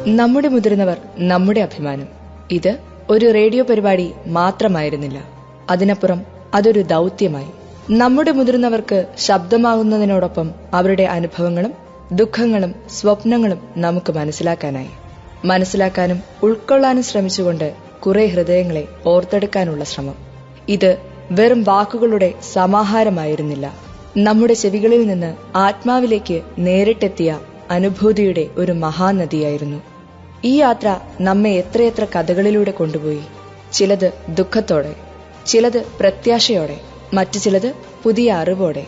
നമ്മുടെ മുതിർന്നവർ നമ്മുടെ അഭിമാനം. ഇത് ഒരു റേഡിയോ പരിപാടി മാത്രമായിരുന്നില്ല. അതിനപ്പുറം അതൊരു ദൗത്യമായി. നമ്മുടെ മുതിർന്നവർക്ക് ശബ്ദമാകുന്നതിനോടൊപ്പം അവരുടെ അനുഭവങ്ങളും ദുഃഖങ്ങളും സ്വപ്നങ്ങളും നമുക്ക് മനസ്സിലാക്കാനും ഉൾക്കൊള്ളാനും ശ്രമിച്ചുകൊണ്ട് കുറെ ഹൃദയങ്ങളെ ഓർത്തെടുക്കാനുള്ള ശ്രമം. ഇത് വെറും വാക്കുകളുടെ സമാഹാരമായിരുന്നില്ല. നമ്മുടെ ചെവികളിൽ നിന്ന് ആത്മാവിലേക്ക് നേരിട്ടെത്തിയ അനുഭൂതിയുടെ ഒരു മഹാനദിയായിരുന്നു. ഈ യാത്ര നമ്മെ എത്രയെത്ര കഥകളിലൂടെ കൊണ്ടുപോയി. ചിലത് ദുഃഖത്തോടെ, ചിലത് പ്രത്യാശയോടെ, മറ്റു ചിലത് പുതിയ അറിവോടെ.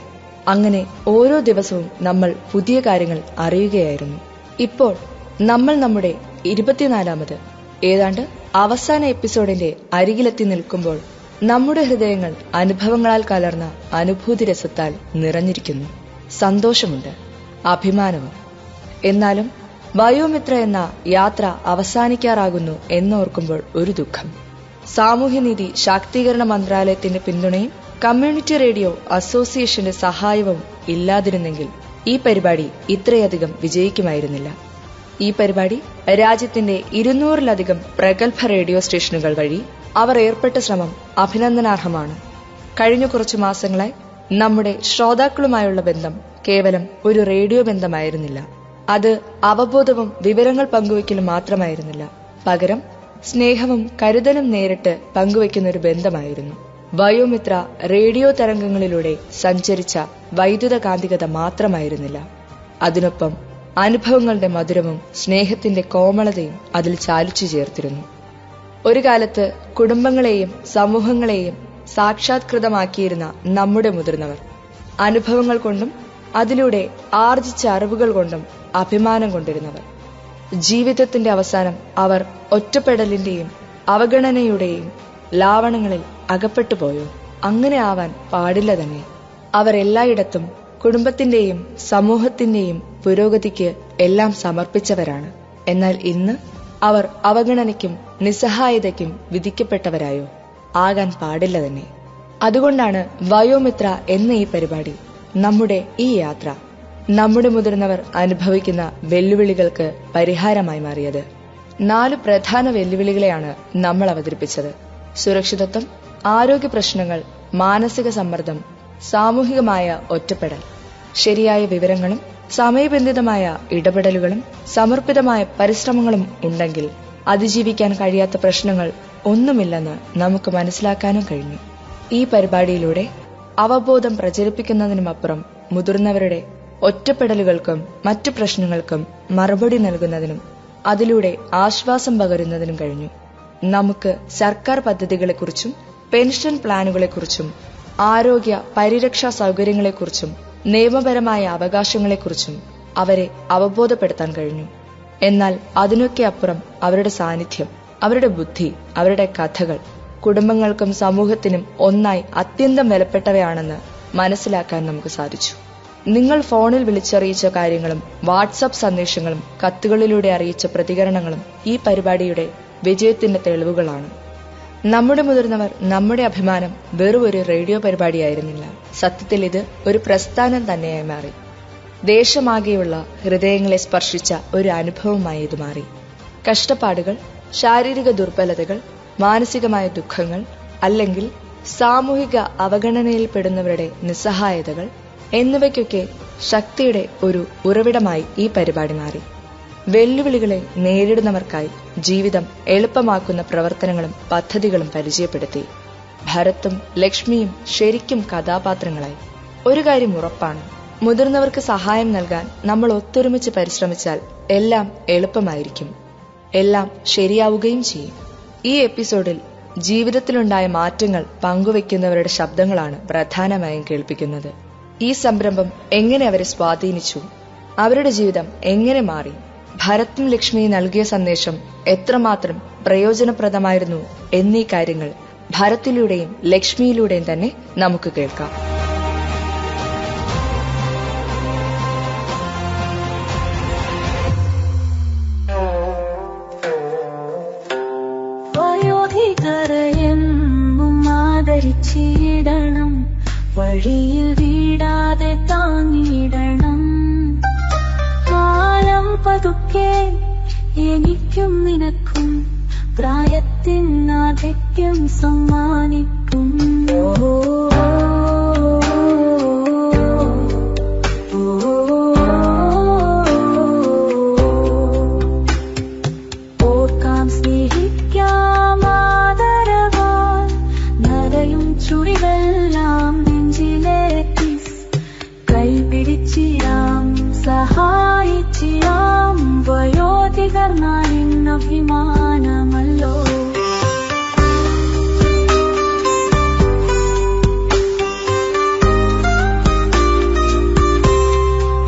അങ്ങനെ ഓരോ ദിവസവും നമ്മൾ പുതിയ കാര്യങ്ങൾ അറിയുകയായിരുന്നു. ഇപ്പോൾ നമ്മൾ നമ്മുടെ 24ാമത് ഏതാണ്ട് അവസാന എപ്പിസോഡിന്റെ അരികിലെത്തി നിൽക്കുമ്പോൾ നമ്മുടെ ഹൃദയങ്ങൾ അനുഭവങ്ങളാൽ കലർന്ന അനുഭൂതി രസത്താൽ നിറഞ്ഞിരിക്കുന്നു. സന്തോഷമുണ്ട്, അഭിമാനവും. എന്നാലും വയോമിത്ര എന്ന യാത്ര അവസാനിക്കാറാകുന്നു എന്നോർക്കുമ്പോൾ ഒരു ദുഃഖം. സാമൂഹ്യനീതി ശാക്തീകരണ മന്ത്രാലയത്തിന്റെ പിന്തുണയും കമ്മ്യൂണിറ്റി റേഡിയോ അസോസിയേഷന്റെ സഹായവും ഇല്ലാതിരുന്നെങ്കിൽ ഈ പരിപാടി ഇത്രയധികം വിജയിക്കുമായിരുന്നില്ല. ഈ പരിപാടി രാജ്യത്തിന്റെ 200-ലധികം പ്രഗത്ഭ റേഡിയോ സ്റ്റേഷനുകൾ വഴി അവർ ഏർപ്പെട്ട ശ്രമം അഭിനന്ദനാർഹമാണ്. കഴിഞ്ഞ കുറച്ചു മാസങ്ങളായി നമ്മുടെ ശ്രോതാക്കളുമായുള്ള ബന്ധം കേവലം ഒരു റേഡിയോ ബന്ധമായിരുന്നില്ല. അത് അവബോധവും വിവരങ്ങൾ പങ്കുവയ്ക്കലും മാത്രമായിരുന്നില്ല. പകരം സ്നേഹവും കരുതലും നേരിട്ട് പങ്കുവയ്ക്കുന്ന ഒരു ബന്ധമായിരുന്നു. വയോമിത്ര റേഡിയോ തരംഗങ്ങളിലൂടെ സഞ്ചരിച്ച വൈദ്യുത കാന്തികത മാത്രമായിരുന്നില്ല. അതിനൊപ്പം അനുഭവങ്ങളുടെ മധുരവും സ്നേഹത്തിന്റെ കോമളതയും അതിൽ ചാലിച്ചു ചേർത്തിരുന്നു. ഒരു കാലത്ത് കുടുംബങ്ങളെയും സമൂഹങ്ങളെയും സാക്ഷാത്കൃതമാക്കിയിരുന്ന നമ്മുടെ മുതിർന്നവർ അനുഭവങ്ങൾ കൊണ്ടും അതിലൂടെ ആർജിച്ച അറിവുകൾ കൊണ്ടും അഭിമാനം കൊണ്ടിരുന്നവർ. ജീവിതത്തിന്റെ അവസാനം അവർ ഒറ്റപ്പെടലിന്റെയും അവഗണനയുടെയും ലാവണങ്ങളിൽ അകപ്പെട്ടുപോയോ? അങ്ങനെ ആവാൻ പാടില്ല തന്നെ. അവർ എല്ലായിടത്തും കുടുംബത്തിന്റെയും സമൂഹത്തിന്റെയും പുരോഗതിക്ക് എല്ലാം സമർപ്പിച്ചവരാണ്. എന്നാൽ ഇന്ന് അവർ അവഗണനയ്ക്കും നിസ്സഹായതയ്ക്കും വിധിക്കപ്പെട്ടവരായോ? ആകാൻ പാടില്ല തന്നെ. അതുകൊണ്ടാണ് വയോമിത്ര എന്ന ഈ പരിപാടി, നമ്മുടെ ഈ യാത്ര, നമ്മുടെ മുതിർന്നവർ അനുഭവിക്കുന്ന വെല്ലുവിളികൾക്ക് പരിഹാരമായി മാറിയത്. 4 പ്രധാന വെല്ലുവിളികളെയാണ് നമ്മൾ അവതരിപ്പിച്ചത്. സുരക്ഷിതത്വം, ആരോഗ്യ പ്രശ്നങ്ങൾ, മാനസിക സമ്മർദ്ദം, സാമൂഹികമായ ഒറ്റപ്പെടൽ. ശരിയായ വിവരങ്ങളും സമയബന്ധിതമായ ഇടപെടലുകളും സമർപ്പിതമായ പരിശ്രമങ്ങളും ഉണ്ടെങ്കിൽ അതിജീവിക്കാൻ കഴിയാത്ത പ്രശ്നങ്ങൾ ഒന്നുമില്ലെന്ന് നമുക്ക് മനസ്സിലാക്കാനും കഴിഞ്ഞു. ഈ പരിപാടിയിലൂടെ അവബോധം പ്രചരിപ്പിക്കുന്നതിനുമപ്പുറം മുതിർന്നവരുടെ ഒറ്റപ്പെടലുകൾക്കും മറ്റു പ്രശ്നങ്ങൾക്കും മറുപടി നൽകുന്നതിനും അതിലൂടെ ആശ്വാസം പകരുന്നതിനും കഴിഞ്ഞു. നമുക്ക് സർക്കാർ പദ്ധതികളെക്കുറിച്ചും പെൻഷൻ പ്ലാനുകളെക്കുറിച്ചും ആരോഗ്യ പരിരക്ഷാ സൗകര്യങ്ങളെക്കുറിച്ചും നിയമപരമായ അവകാശങ്ങളെക്കുറിച്ചും അവരെ അവബോധപ്പെടുത്താൻ കഴിഞ്ഞു. എന്നാൽ അതിനൊക്കെ അപ്പുറം അവരുടെ സാന്നിധ്യം, അവരുടെ ബുദ്ധി, അവരുടെ കഥകൾ കുടുംബങ്ങൾക്കും സമൂഹത്തിനും ഒന്നായി അത്യന്തം വിലപ്പെട്ടവയാണെന്ന് മനസ്സിലാക്കാൻ നമുക്ക് സാധിച്ചു. നിങ്ങൾ ഫോണിൽ വിളിച്ചറിയിച്ച കാര്യങ്ങളും വാട്സാപ്പ് സന്ദേശങ്ങളും കത്തുകളിലൂടെ അറിയിച്ച പ്രതികരണങ്ങളും ഈ പരിപാടിയുടെ വിജയത്തിന്റെ തെളിവുകളാണ്. നമ്മുടെ മുതിർന്നവർ നമ്മുടെ അഭിമാനം വെറും ഒരു റേഡിയോ പരിപാടിയായിരുന്നില്ല. സത്യത്തിൽ ഇത് ഒരു പ്രസ്ഥാനം തന്നെയായി മാറി. ദേശമാകെയുള്ള ഹൃദയങ്ങളെ സ്പർശിച്ച ഒരു അനുഭവമായി ഇത് മാറി. കഷ്ടപ്പാടുകൾ, ശാരീരിക ദുർബലതകൾ, മാനസികമായ ദുഃഖങ്ങൾ, അല്ലെങ്കിൽ സാമൂഹിക അവഗണനയിൽപ്പെടുന്നവരുടെ നിസ്സഹായതകൾ എന്നിവയ്ക്കൊക്കെ ശക്തിയുടെ ഒരു ഉറവിടമായി ഈ പരിപാടി മാറി. വെല്ലുവിളികളെ നേരിടുന്നവർക്കായി ജീവിതം എളുപ്പമാക്കുന്ന പ്രവർത്തനങ്ങളും പദ്ധതികളും പരിചയപ്പെടുത്തി. ഭരത്തും ലക്ഷ്മിയും ശരിക്കും കഥാപാത്രങ്ങളായി. ഒരു കാര്യം ഉറപ്പാണ്, മുതിർന്നവർക്ക് സഹായം നൽകാൻ നമ്മൾ ഒത്തൊരുമിച്ച് പരിശ്രമിച്ചാൽ എല്ലാം എളുപ്പമായിരിക്കും, എല്ലാം ശരിയാവുകയും ചെയ്യും. ഈ എപ്പിസോഡിൽ ജീവിതത്തിലുണ്ടായ മാറ്റങ്ങൾ പങ്കുവെക്കുന്നവരുടെ ശബ്ദങ്ങളാണ് പ്രധാനമായും കേൾപ്പിക്കുന്നത്. ഈ സംരംഭം എങ്ങനെ അവരെ സ്വാധീനിച്ചു, അവരുടെ ജീവിതം എങ്ങനെ മാറി, ഭരത്തും ലക്ഷ്മിയും നൽകിയ സന്ദേശം എത്രമാത്രം പ്രയോജനപ്രദമായിരുന്നു എന്നീ കാര്യങ്ങൾ ഭരത്തിലൂടെയും ലക്ഷ്മിയിലൂടെയും തന്നെ നമുക്ക് കേൾക്കാം. ആദരിച്ചിടണം, വഴിയിൽ വീടാതെ താങ്ങിടണം. കാലം പതുക്കെ എനിക്കും നിനക്കും പ്രായത്തിൻ ആധിക്യം സമ്മാനിക്കും. ഓർക്കാം സ്നേഹിക്കാം ആദരവാൽ നരയും ചുടിവെല്ലാം നെഞ്ചിലെ കിസ്. കൈപിടിച്ചിരാം സഹായിച്ചിരാം വയോധികർ നാളിന്നഭിമാനമല്ലോ.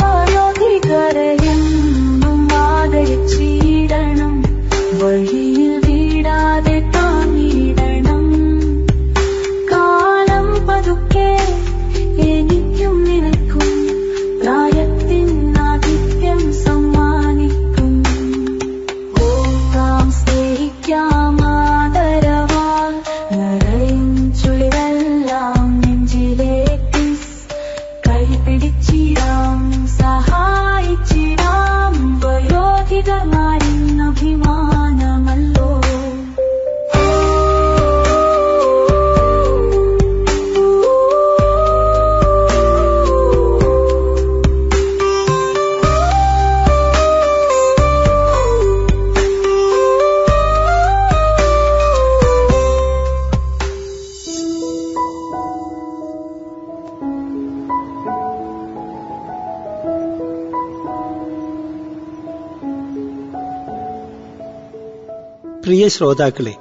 വയോധികരെയെന്നും ആദരിച്ചിടണം, വഴിയിൽ വീടാതെ താങ്ങിടണം. കാലം പതുക്കെ എനിക്കും നിനക്കും പ്രായത്തിൻ ആധിക്യം സമ്മാനിക്കും. ഓർക്കാം സ്നേഹിക്കാം ആദരവാൽ നരയും ചുളിവെല്ലാം നെഞ്ചിലെ കിസ്. കൈപിടിച്ചിടാം സഹായിച്ചിടാം വയോധികർ നാളിന്നഭിമാനമല്ലോ. പ്രിയ ശ്രോതാക്കളെ,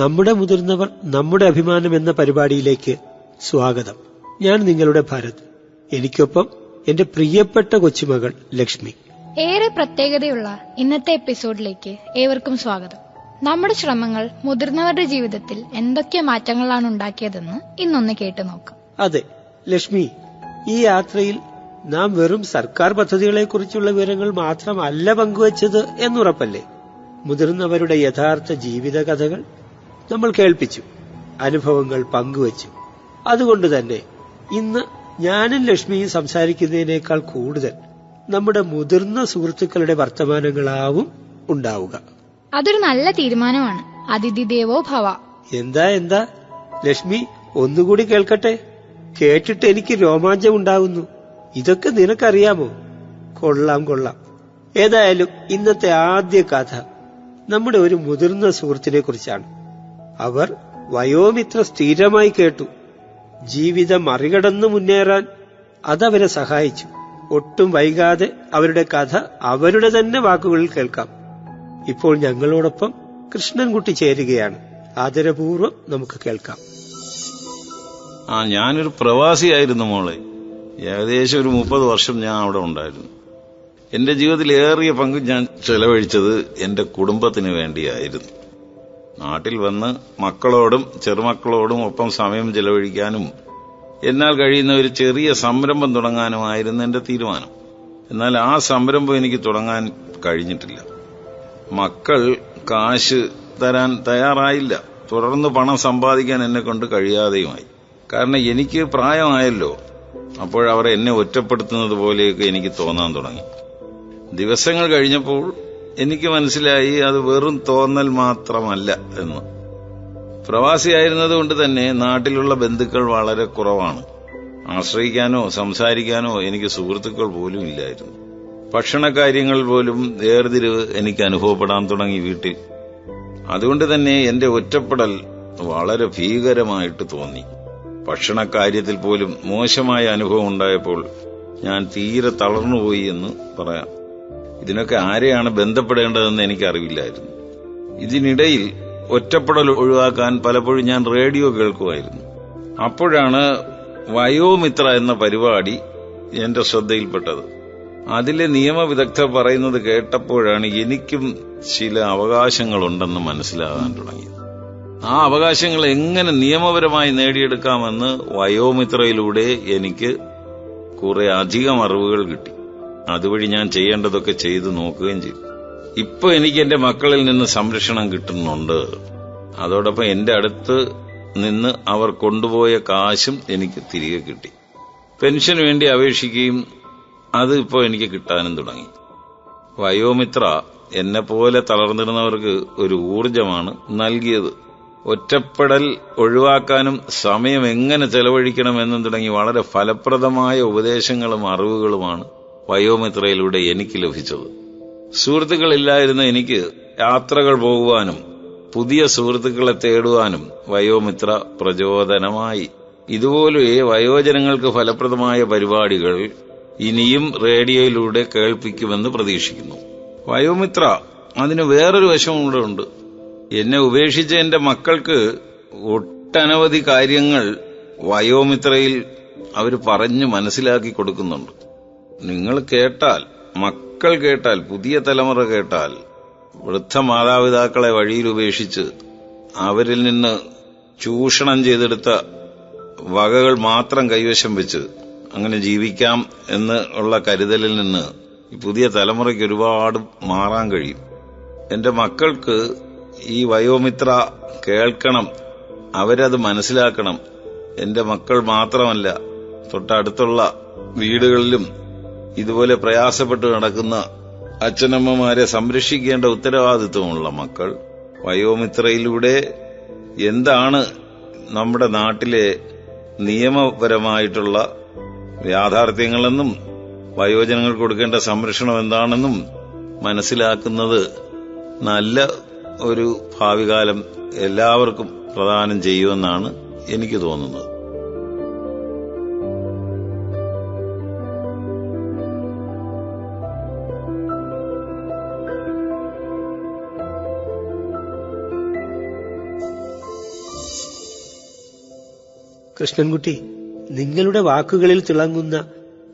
നമ്മുടെ മുതിർന്നവർ നമ്മുടെ അഭിമാനം എന്ന പരിപാടിയിലേക്ക് സ്വാഗതം. ഞാൻ നിങ്ങളുടെ ഭരത്. എനിക്കൊപ്പം എന്റെ പ്രിയപ്പെട്ട കൊച്ചുമകൾ ലക്ഷ്മി. ഏറെ പ്രത്യേകതയുള്ള ഇന്നത്തെ എപ്പിസോഡിലേക്ക് ഏവർക്കും സ്വാഗതം. നമ്മുടെ ശ്രമങ്ങൾ മുതിർന്നവരുടെ ജീവിതത്തിൽ എന്തൊക്കെ മാറ്റങ്ങളാണ് ഉണ്ടാക്കിയതെന്ന് ഇന്നൊന്ന് കേട്ടു നോക്കാം. അതെ ലക്ഷ്മി, ഈ യാത്രയിൽ നാം വെറും സർക്കാർ പദ്ധതികളെ കുറിച്ചുള്ള വിവരങ്ങൾ മാത്രമല്ല പങ്കുവച്ചത് എന്നുറപ്പല്ലേ? മുതിർന്നവരുടെ യഥാർത്ഥ ജീവിത കഥകൾ നമ്മൾ കേൾപ്പിച്ചു, അനുഭവങ്ങൾ പങ്കുവച്ചു. അതുകൊണ്ട് തന്നെ ഇന്ന് ഞാനും ലക്ഷ്മിയും സംസാരിക്കുന്നതിനേക്കാൾ കൂടുതൽ നമ്മുടെ മുതിർന്ന സുഹൃത്തുക്കളുടെ വർത്തമാനങ്ങളാവും ഉണ്ടാവുക. അതൊരു നല്ല തീരുമാനമാണ്. അതിഥി ദേവോ ഭവ. എന്താ ലക്ഷ്മി, ഒന്നുകൂടി കേൾക്കട്ടെ? കേട്ടിട്ട് എനിക്ക് രോമാഞ്ചം ഉണ്ടാകുന്നു. ഇതൊക്കെ നിനക്കറിയാമോ? കൊള്ളാം. ഏതായാലും ഇന്നത്തെ ആദ്യ കഥ നമ്മുടെ ഒരു മുതിർന്ന സുഹൃത്തിനെ കുറിച്ചാണ്. അവർ വയോമിത്ര സ്ഥിരമായി കേട്ടു. ജീവിതം മറികടന്നു മുന്നേറാൻ അതവരെ സഹായിച്ചു. ഒട്ടും വൈകാതെ അവരുടെ കഥ അവരുടെ തന്നെ വാക്കുകളിൽ കേൾക്കാം. ഇപ്പോൾ ഞങ്ങളോടൊപ്പം കൃഷ്ണൻകുട്ടി ചേരുകയാണ്. ആദരപൂർവ്വം നമുക്ക് കേൾക്കാം. ഞാനൊരു പ്രവാസിയായിരുന്നു മോളെ. ഏകദേശം ഒരു 30 വർഷം ഞാൻ അവിടെ ഉണ്ടായിരുന്നു. എന്റെ ജീവിതത്തിൽ ഏറിയ പങ്ക് ഞാൻ ചെലവഴിച്ചത് എന്റെ കുടുംബത്തിന് വേണ്ടിയായിരുന്നു. നാട്ടിൽ വന്ന് മക്കളോടും ചെറുമക്കളോടും ഒപ്പം സമയം ചെലവഴിക്കാനും എന്നാൽ കഴിയുന്ന ഒരു ചെറിയ സംരംഭം തുടങ്ങാനുമായിരുന്നു എന്റെ തീരുമാനം. എന്നാൽ ആ സംരംഭം എനിക്ക് തുടങ്ങാൻ കഴിഞ്ഞിട്ടില്ല. മക്കൾ കാശ് തരാൻ തയ്യാറായില്ല. തുടർന്ന് പണം സമ്പാദിക്കാൻ എന്നെ കൊണ്ട് കഴിയാതെയുമായി. കാരണം എനിക്ക് പ്രായമായല്ലോ. അപ്പോഴവർ എന്നെ ഒറ്റപ്പെടുത്തുന്നത് പോലെയൊക്കെ എനിക്ക് തോന്നാൻ തുടങ്ങി. ദിവസങ്ങൾ കഴിഞ്ഞപ്പോൾ എനിക്ക് മനസ്സിലായി അത് വെറും തോന്നൽ മാത്രമല്ല എന്ന്. പ്രവാസിയായിരുന്നതുകൊണ്ട് തന്നെ നാട്ടിലുള്ള ബന്ധുക്കൾ വളരെ കുറവാണ്. ആശ്രയിക്കാനോ സംസാരിക്കാനോ എനിക്ക് സുഹൃത്തുക്കൾ പോലും ഇല്ലായിരുന്നു. ഭക്ഷണകാര്യങ്ങളിൽ പോലും വേർതിരിവ് എനിക്ക് അനുഭവപ്പെടാൻ തുടങ്ങി വീട്ടിൽ. അതുകൊണ്ട് തന്നെ എന്റെ ഒറ്റപ്പെടൽ വളരെ ഭീകരമായിട്ട് തോന്നി. ഭക്ഷണകാര്യത്തിൽ പോലും മോശമായ അനുഭവം ഉണ്ടായപ്പോൾ ഞാൻ തീരെ തളർന്നുപോയി എന്ന് പറയാം. ഇതിനൊക്കെ ആരെയാണ് ബന്ധപ്പെടേണ്ടതെന്ന് എനിക്കറിവില്ലായിരുന്നു. ഇതിനിടയിൽ ഒറ്റപ്പെടൽ ഒഴിവാക്കാൻ പലപ്പോഴും ഞാൻ റേഡിയോ കേൾക്കുമായിരുന്നു. അപ്പോഴാണ് വയോമിത്ര എന്ന പരിപാടി എന്റെ ശ്രദ്ധയിൽപ്പെട്ടത്. അതിലെ നിയമവിദഗ്ധർ പറയുന്നത് കേട്ടപ്പോഴാണ് എനിക്കും ചില അവകാശങ്ങളുണ്ടെന്ന് മനസ്സിലാകാൻ തുടങ്ങിയത്. ആ അവകാശങ്ങൾ എങ്ങനെ നിയമപരമായി നേടിയെടുക്കാമെന്ന് വയോമിത്രയിലൂടെ എനിക്ക് കുറെ അധികം അറിവുകൾ കിട്ടി. അതുവഴി ഞാൻ ചെയ്യേണ്ടതൊക്കെ ചെയ്തു നോക്കുകയും ചെയ്തു. ഇപ്പൊ എനിക്ക് എന്റെ മക്കളിൽ നിന്ന് സംരക്ഷണം കിട്ടുന്നുണ്ട്. അതോടൊപ്പം എന്റെ അടുത്ത് നിന്ന് അവർ കൊണ്ടുപോയ കാശും എനിക്ക് തിരികെ കിട്ടി. പെൻഷന് വേണ്ടി അപേക്ഷിക്കുകയും അത് ഇപ്പോൾ എനിക്ക് കിട്ടാനും തുടങ്ങി. വയോമിത്ര എന്നെപ്പോലെ തളർന്നിരുന്നവർക്ക് ഒരു ഊർജമാണ് നൽകിയത്. ഒറ്റപ്പെടൽ ഒഴിവാക്കാനും സമയം എങ്ങനെ ചെലവഴിക്കണമെന്നും തുടങ്ങി വളരെ ഫലപ്രദമായ ഉപദേശങ്ങളും അറിവുകളുമാണ് വയോമിത്രയിലൂടെ എനിക്ക് ലഭിച്ചത്. സുഹൃത്തുക്കളില്ലായിരുന്ന എനിക്ക് യാത്രകൾ പോകുവാനും പുതിയ സുഹൃത്തുക്കളെ തേടുവാനും വയോമിത്ര പ്രചോദനമായി. ഇതുപോലെ വയോജനങ്ങൾക്ക് ഫലപ്രദമായ പരിപാടികൾ ഇനിയും റേഡിയോയിലൂടെ കേൾപ്പിക്കുമെന്ന് പ്രതീക്ഷിക്കുന്നു. വയോമിത്ര അതിന് വേറൊരു വശം കൂടെ ഉണ്ട്. എന്നെ ഉപേക്ഷിച്ച എന്റെ മക്കൾക്ക് ഒട്ടനവധി കാര്യങ്ങൾ വയോമിത്രയിൽ അവർ പറഞ്ഞു മനസ്സിലാക്കി കൊടുക്കുന്നുണ്ട്. നിങ്ങൾ കേട്ടാൽ, മക്കൾ കേട്ടാൽ, പുതിയ തലമുറ കേട്ടാൽ, വൃദ്ധ മാതാപിതാക്കളെ വഴിയിൽ ഉപേക്ഷിച്ച് അവരിൽ നിന്ന് ചൂഷണം ചെയ്തെടുത്ത വകകൾ മാത്രം കൈവശം വെച്ച് അങ്ങനെ ജീവിക്കാം എന്നുള്ള കരുതലിൽ നിന്ന് ഈ പുതിയ തലമുറയ്ക്ക് ഒരുപാട് മാറാൻ കഴിയും. എന്റെ മക്കൾക്ക് ഈ വയോമിത്ര കേൾക്കണം, അവരത് മനസ്സിലാക്കണം. എന്റെ മക്കൾ മാത്രമല്ല, തൊട്ടടുത്തുള്ള വീടുകളിലും ഇതുപോലെ പ്രയാസപ്പെട്ട് നടക്കുന്ന അച്ഛനമ്മമാരെ സംരക്ഷിക്കേണ്ട ഉത്തരവാദിത്വമുള്ള മക്കൾ വയോമിത്രയിലൂടെ എന്താണ് നമ്മുടെ നാട്ടിലെ നിയമപരമായിട്ടുള്ള യാഥാർത്ഥ്യങ്ങളെന്നും വയോജനങ്ങൾക്ക് കൊടുക്കേണ്ട സംരക്ഷണം എന്താണെന്നും മനസ്സിലാക്കുന്നത് നല്ല ഒരു ഭാവികാലം എല്ലാവർക്കും പ്രദാനം ചെയ്യുമെന്നാണ് എനിക്ക് തോന്നുന്നത്. കൃഷ്ണൻകുട്ടി, നിങ്ങളുടെ വാക്കുകളിൽ തിളങ്ങുന്ന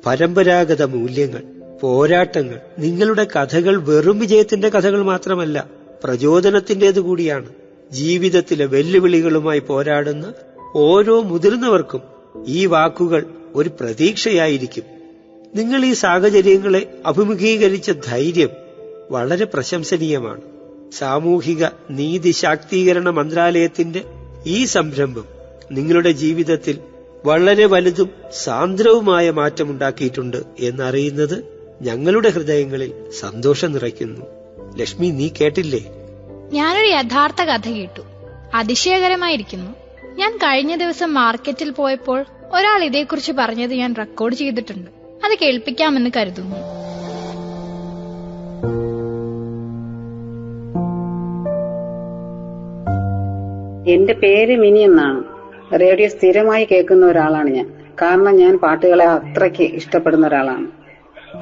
പരമ്പരാഗത മൂല്യങ്ങൾ, പോരാട്ടങ്ങൾ, നിങ്ങളുടെ കഥകൾ വെറും വിജയത്തിന്റെ കഥകൾ മാത്രമല്ല, പ്രചോദനത്തിന്റേത് കൂടിയാണ്. ജീവിതത്തിലെ വെല്ലുവിളികളുമായി പോരാടുന്ന ഓരോ മുതിർന്നവർക്കും ഈ വാക്കുകൾ ഒരു പ്രതീക്ഷയായിരിക്കും. നിങ്ങൾ ഈ സാഹചര്യങ്ങളെ അഭിമുഖീകരിച്ച ധൈര്യം വളരെ പ്രശംസനീയമാണ്. സാമൂഹിക നീതി ശാക്തീകരണ മന്ത്രാലയത്തിന്റെ ഈ സംരംഭം നിങ്ങളുടെ ജീവിതത്തിൽ വളരെ വലുതും സാന്ദ്രവുമായ മാറ്റമുണ്ടാക്കിയിട്ടുണ്ട് എന്നറിയുന്നത് ഞങ്ങളുടെ ഹൃദയങ്ങളിൽ സന്തോഷം നിറയ്ക്കുന്നു. ലക്ഷ്മി, നീ കേട്ടില്ലേ? ഞാനൊരു യഥാർത്ഥ കഥ കേട്ടു. അതിശയകരമായിരിക്കുന്നു. ഞാൻ കഴിഞ്ഞ ദിവസം മാർക്കറ്റിൽ പോയപ്പോൾ ഒരാൾ ഇതേക്കുറിച്ച് പറഞ്ഞത് ഞാൻ റെക്കോർഡ് ചെയ്തിട്ടുണ്ട്. അത് കേൾപ്പിക്കാമെന്ന് കരുതുന്നു. എന്റെ പേര് മിനി എന്നാണ്. റേഡിയോ സ്ഥിരമായി കേൾക്കുന്ന ഒരാളാണ് ഞാൻ. കാരണം ഞാൻ പാട്ടുകളെ അത്രയ്ക്ക് ഇഷ്ടപ്പെടുന്ന ഒരാളാണ്.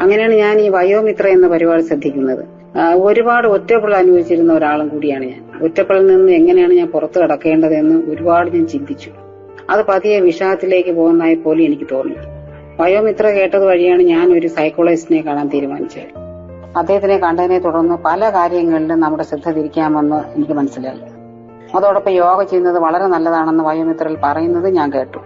അങ്ങനെയാണ് ഞാൻ ഈ വയോമിത്ര എന്ന പരിപാടി ശ്രദ്ധിക്കുന്നത്. ഒരുപാട് ഒറ്റപ്പെടൽ അനുഭവിച്ചിരുന്ന ഒരാളും കൂടിയാണ് ഞാൻ. ഒറ്റപ്പെടലിൽ നിന്ന് എങ്ങനെയാണ് ഞാൻ പുറത്തു കടക്കേണ്ടതെന്ന് ഒരുപാട് ഞാൻ ചിന്തിച്ചു. അത് പതിയെ വിഷാദത്തിലേക്ക് പോകുന്നതായി പോലും എനിക്ക് തോന്നി. വയോമിത്ര കേട്ടത് വഴിയാണ് ഞാൻ ഒരു സൈക്കോളജിസ്റ്റിനെ കാണാൻ തീരുമാനിച്ചത്. അദ്ദേഹത്തിനെ കണ്ടതിനെ തുടർന്ന് പല കാര്യങ്ങളിലും നമ്മുടെ ശ്രദ്ധ തിരിക്കാമെന്ന് എനിക്ക് മനസ്സിലായി. അതോടൊപ്പം യോഗ ചെയ്യുന്നത് വളരെ നല്ലതാണെന്ന് വയോമിത്രയിൽ പറയുന്നത് ഞാൻ കേട്ടു.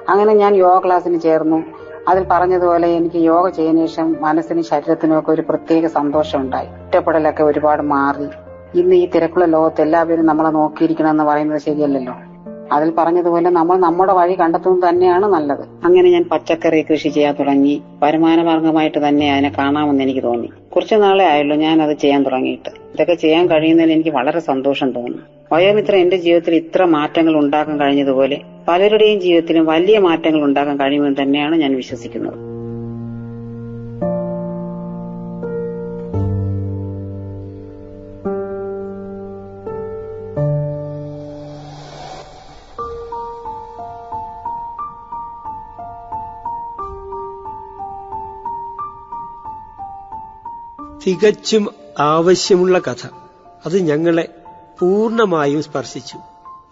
അങ്ങനെ ഞാൻ യോഗ ക്ലാസ്സിന് ചേർന്നു. അതിൽ പറഞ്ഞതുപോലെ എനിക്ക് യോഗ ചെയ്തതിനു ശേഷം മനസ്സിനും ശരീരത്തിനും ഒക്കെ ഒരു പ്രത്യേക സന്തോഷം ഉണ്ടായി. ഒറ്റപ്പെടലൊക്കെ ഒരുപാട് മാറി. ഇന്ന് ഈ തിരക്കുള്ള ലോകത്ത് എല്ലാവരും നമ്മളെ നോക്കിയിരിക്കണമെന്ന് പറയുന്നത് ശരിയല്ലല്ലോ. അതിൽ പറഞ്ഞതുപോലെ നമ്മൾ നമ്മുടെ വഴി കണ്ടെത്തുന്നത് തന്നെയാണ് നല്ലത്. അങ്ങനെ ഞാൻ പച്ചക്കറി കൃഷി ചെയ്യാൻ തുടങ്ങി. വരുമാന മാർഗമായിട്ട് തന്നെ അതിനെ കാണാമെന്ന് എനിക്ക് തോന്നി. കുറച്ചു നാളെ ആയല്ലോ ഞാൻ അത് ചെയ്യാൻ തുടങ്ങിയിട്ട്. ഇതൊക്കെ ചെയ്യാൻ കഴിയുന്നതിൽ എനിക്ക് വളരെ സന്തോഷം തോന്നുന്നു. വയോമിത്ര എന്റെ ജീവിതത്തിൽ ഇത്ര മാറ്റങ്ങൾ ഉണ്ടാക്കാൻ കഴിഞ്ഞതുപോലെ പലരുടെയും ജീവിതത്തിലും വലിയ മാറ്റങ്ങൾ ഉണ്ടാക്കാൻ കഴിയുമെന്ന് തന്നെയാണ് ഞാൻ വിശ്വസിക്കുന്നത്. തികച്ചും ആവശ്യമുള്ള കഥ. അത് ഞങ്ങളെ പൂർണ്ണമായും സ്പർശിച്ചു.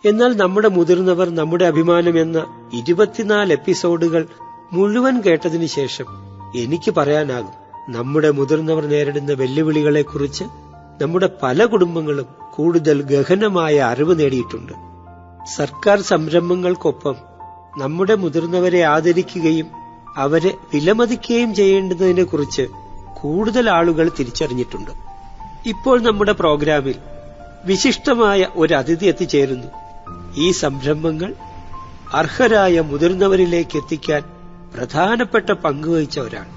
എന്നാൽ നമ്മുടെ മുതിർന്നവർ നമ്മുടെ അഭിമാനം എന്ന 24 എപ്പിസോഡുകൾ മുഴുവൻ കേട്ടതിനു ശേഷം എനിക്ക് പറയാനാകും, നമ്മുടെ മുതിർന്നവർ നേരിടുന്ന വെല്ലുവിളികളെക്കുറിച്ച് നമ്മുടെ പല കുടുംബങ്ങളും കൂടുതൽ ഗഹനമായ അറിവ് നേടിയിട്ടുണ്ട്. സർക്കാർ സംരംഭങ്ങൾക്കൊപ്പം നമ്മുടെ മുതിർന്നവരെ ആദരിക്കുകയും അവരെ വിലമതിക്കുകയും ചെയ്യേണ്ടതിനെക്കുറിച്ച് കൂടുതൽ ആളുകൾ തിരിച്ചറിഞ്ഞിട്ടുണ്ട്. ഇപ്പോൾ നമ്മുടെ പ്രോഗ്രാമിൽ വിശിഷ്ടമായ ഒരു അതിഥി എത്തിച്ചേരുന്നു. ഈ സംരംഭങ്ങൾ അർഹരായ മുതിർന്നവരിലേക്ക് എത്തിക്കാൻ പ്രധാനപ്പെട്ട പങ്കുവഹിച്ച ഒരാൾ,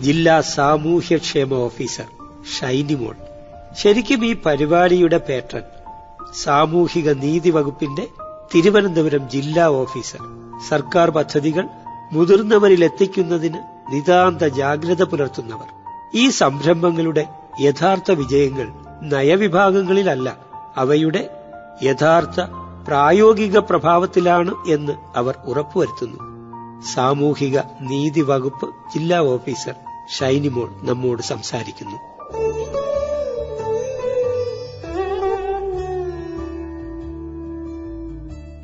ജില്ലാ സാമൂഹ്യക്ഷേമ ഓഫീസർ ഷൈനിമോൾ. ശരിക്കും ഈ പരിപാടിയുടെ പേട്രൺ സാമൂഹിക നീതി വകുപ്പിന്റെ തിരുവനന്തപുരം ജില്ലാ ഓഫീസർ. സർക്കാർ പദ്ധതികൾ മുതിർന്നവരിൽ എത്തിക്കുന്നതിന് നിതാന്ത ജാഗ്രത പുലർത്തുന്നവർ. ഈ സംരംഭങ്ങളുടെ യഥാർത്ഥ വിജയങ്ങൾ നയവിഭാഗങ്ങളിലല്ല, അവയുടെ യഥാർത്ഥ പ്രായോഗിക പ്രഭാവത്തിലാണ് എന്ന് അവർ ഉറപ്പുവരുത്തുന്നു. സാമൂഹിക നീതി വകുപ്പ് ജില്ലാ ഓഫീസർ ഷൈനിമോൾ നമ്മോട് സംസാരിക്കുന്നു.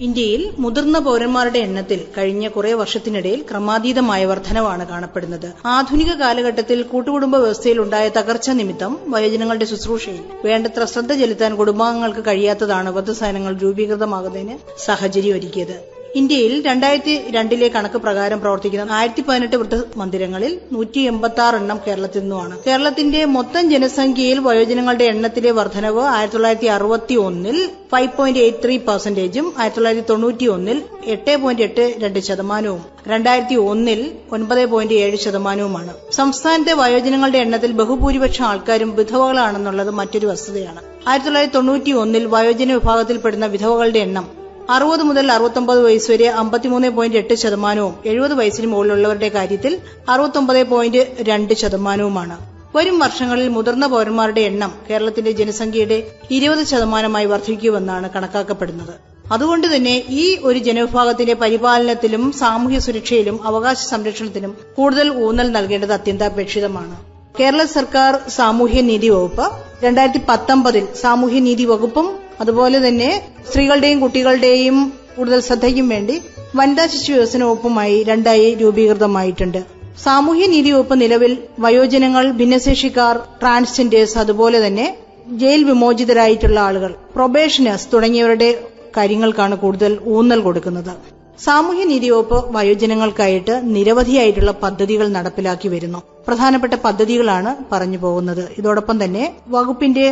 ഇന്ത്യയിൽ മുതിർന്ന പൌരന്മാരുടെ എണ്ണത്തിൽ കഴിഞ്ഞ കുറെ വർഷത്തിനിടയിൽ ക്രമാതീതമായ വർധനവാണ് കാണപ്പെടുന്നത്. ആധുനിക കാലഘട്ടത്തിൽ കൂട്ടുകുടുംബ വ്യവസ്ഥയിൽ ഉണ്ടായ തകർച്ച നിമിത്തം വയോജനങ്ങളുടെ ശുശ്രൂഷയിൽ വേണ്ടത്ര ശ്രദ്ധ ചെലുത്താൻ കുടുംബാംഗങ്ങൾക്ക് കഴിയാത്തതാണ് വൃദ്ധസദനങ്ങൾ രൂപീകൃതമാകുന്നതിന് സാഹചര്യം ഒരുക്കിയത്. ഇന്ത്യയിൽ 2002 കണക്ക് പ്രകാരം പ്രവർത്തിക്കുന്ന 1018 വൃദ്ധമന്ദിരങ്ങളിൽ 186 എണ്ണം കേരളത്തിൽ നിന്നുമാണ്. കേരളത്തിന്റെ മൊത്തം ജനസംഖ്യയിൽ വയോജനങ്ങളുടെ എണ്ണത്തിലെ വർധനവ് 1961 5.83%, 1991 8.82%, 2001 9.7%. സംസ്ഥാനത്തെ വയോജനങ്ങളുടെ എണ്ണത്തിൽ ബഹുഭൂരിപക്ഷം ആൾക്കാരും വിധവകളാണെന്നുള്ളത് മറ്റൊരു വസ്തുതയാണ്. 1991 വയോജന വിഭാഗത്തിൽപ്പെടുന്ന വിധവകളുടെ എണ്ണം 60 മുതൽ 69 വയസ്സ് വരെ 53.8%, 70 വയസ്സിന് മുകളിലുള്ളവരുടെ കാര്യത്തിൽ 69.2%. വരും വർഷങ്ങളിൽ മുതിർന്ന പൌരന്മാരുടെ എണ്ണം കേരളത്തിന്റെ ജനസംഖ്യയുടെ 20% വർദ്ധിക്കുമെന്നാണ് കണക്കാക്കപ്പെടുന്നത്. അതുകൊണ്ട് തന്നെ ഈ ഒരു ജനവിഭാഗത്തിന്റെ പരിപാലനത്തിലും സാമൂഹ്യ സുരക്ഷയിലും അവകാശ സംരക്ഷണത്തിനും കൂടുതൽ ഊന്നൽ നൽകേണ്ടത് അത്യന്താപേക്ഷിതമാണ്. കേരള സർക്കാർ സാമൂഹ്യനീതി വകുപ്പ് 2019 സാമൂഹ്യനീതി വകുപ്പും അതുപോലെ തന്നെ സ്ത്രീകളുടെയും കുട്ടികളുടെയും കൂടുതൽ ശ്രദ്ധയ്ക്കും വേണ്ടി വനിതാ ശിശു വികസന വകുപ്പുമായി രണ്ടായി രൂപീകൃതമായിട്ടുണ്ട്. സാമൂഹ്യനീതി വകുപ്പ് നിലവിൽ വയോജനങ്ങൾ, ഭിന്നശേഷിക്കാർ, ട്രാൻസ്ജെൻഡേഴ്സ്, അതുപോലെ തന്നെ ജയിൽ വിമോചിതരായിട്ടുള്ള ആളുകൾ, പ്രൊബേഷനേഴ്സ് തുടങ്ങിയവരുടെ കാര്യങ്ങൾക്കാണ് കൂടുതൽ ഊന്നൽ കൊടുക്കുന്നത്. സാമൂഹ്യനീതി വകുപ്പ് വയോജനങ്ങൾക്കായിട്ട് നിരവധിയായിട്ടുള്ള പദ്ധതികൾ നടപ്പിലാക്കി വരുന്നു. പ്രധാനപ്പെട്ട പദ്ധതികളാണ് പറഞ്ഞു പോകുന്നത്. ഇതോടൊപ്പം തന്നെ വകുപ്പിന്റെ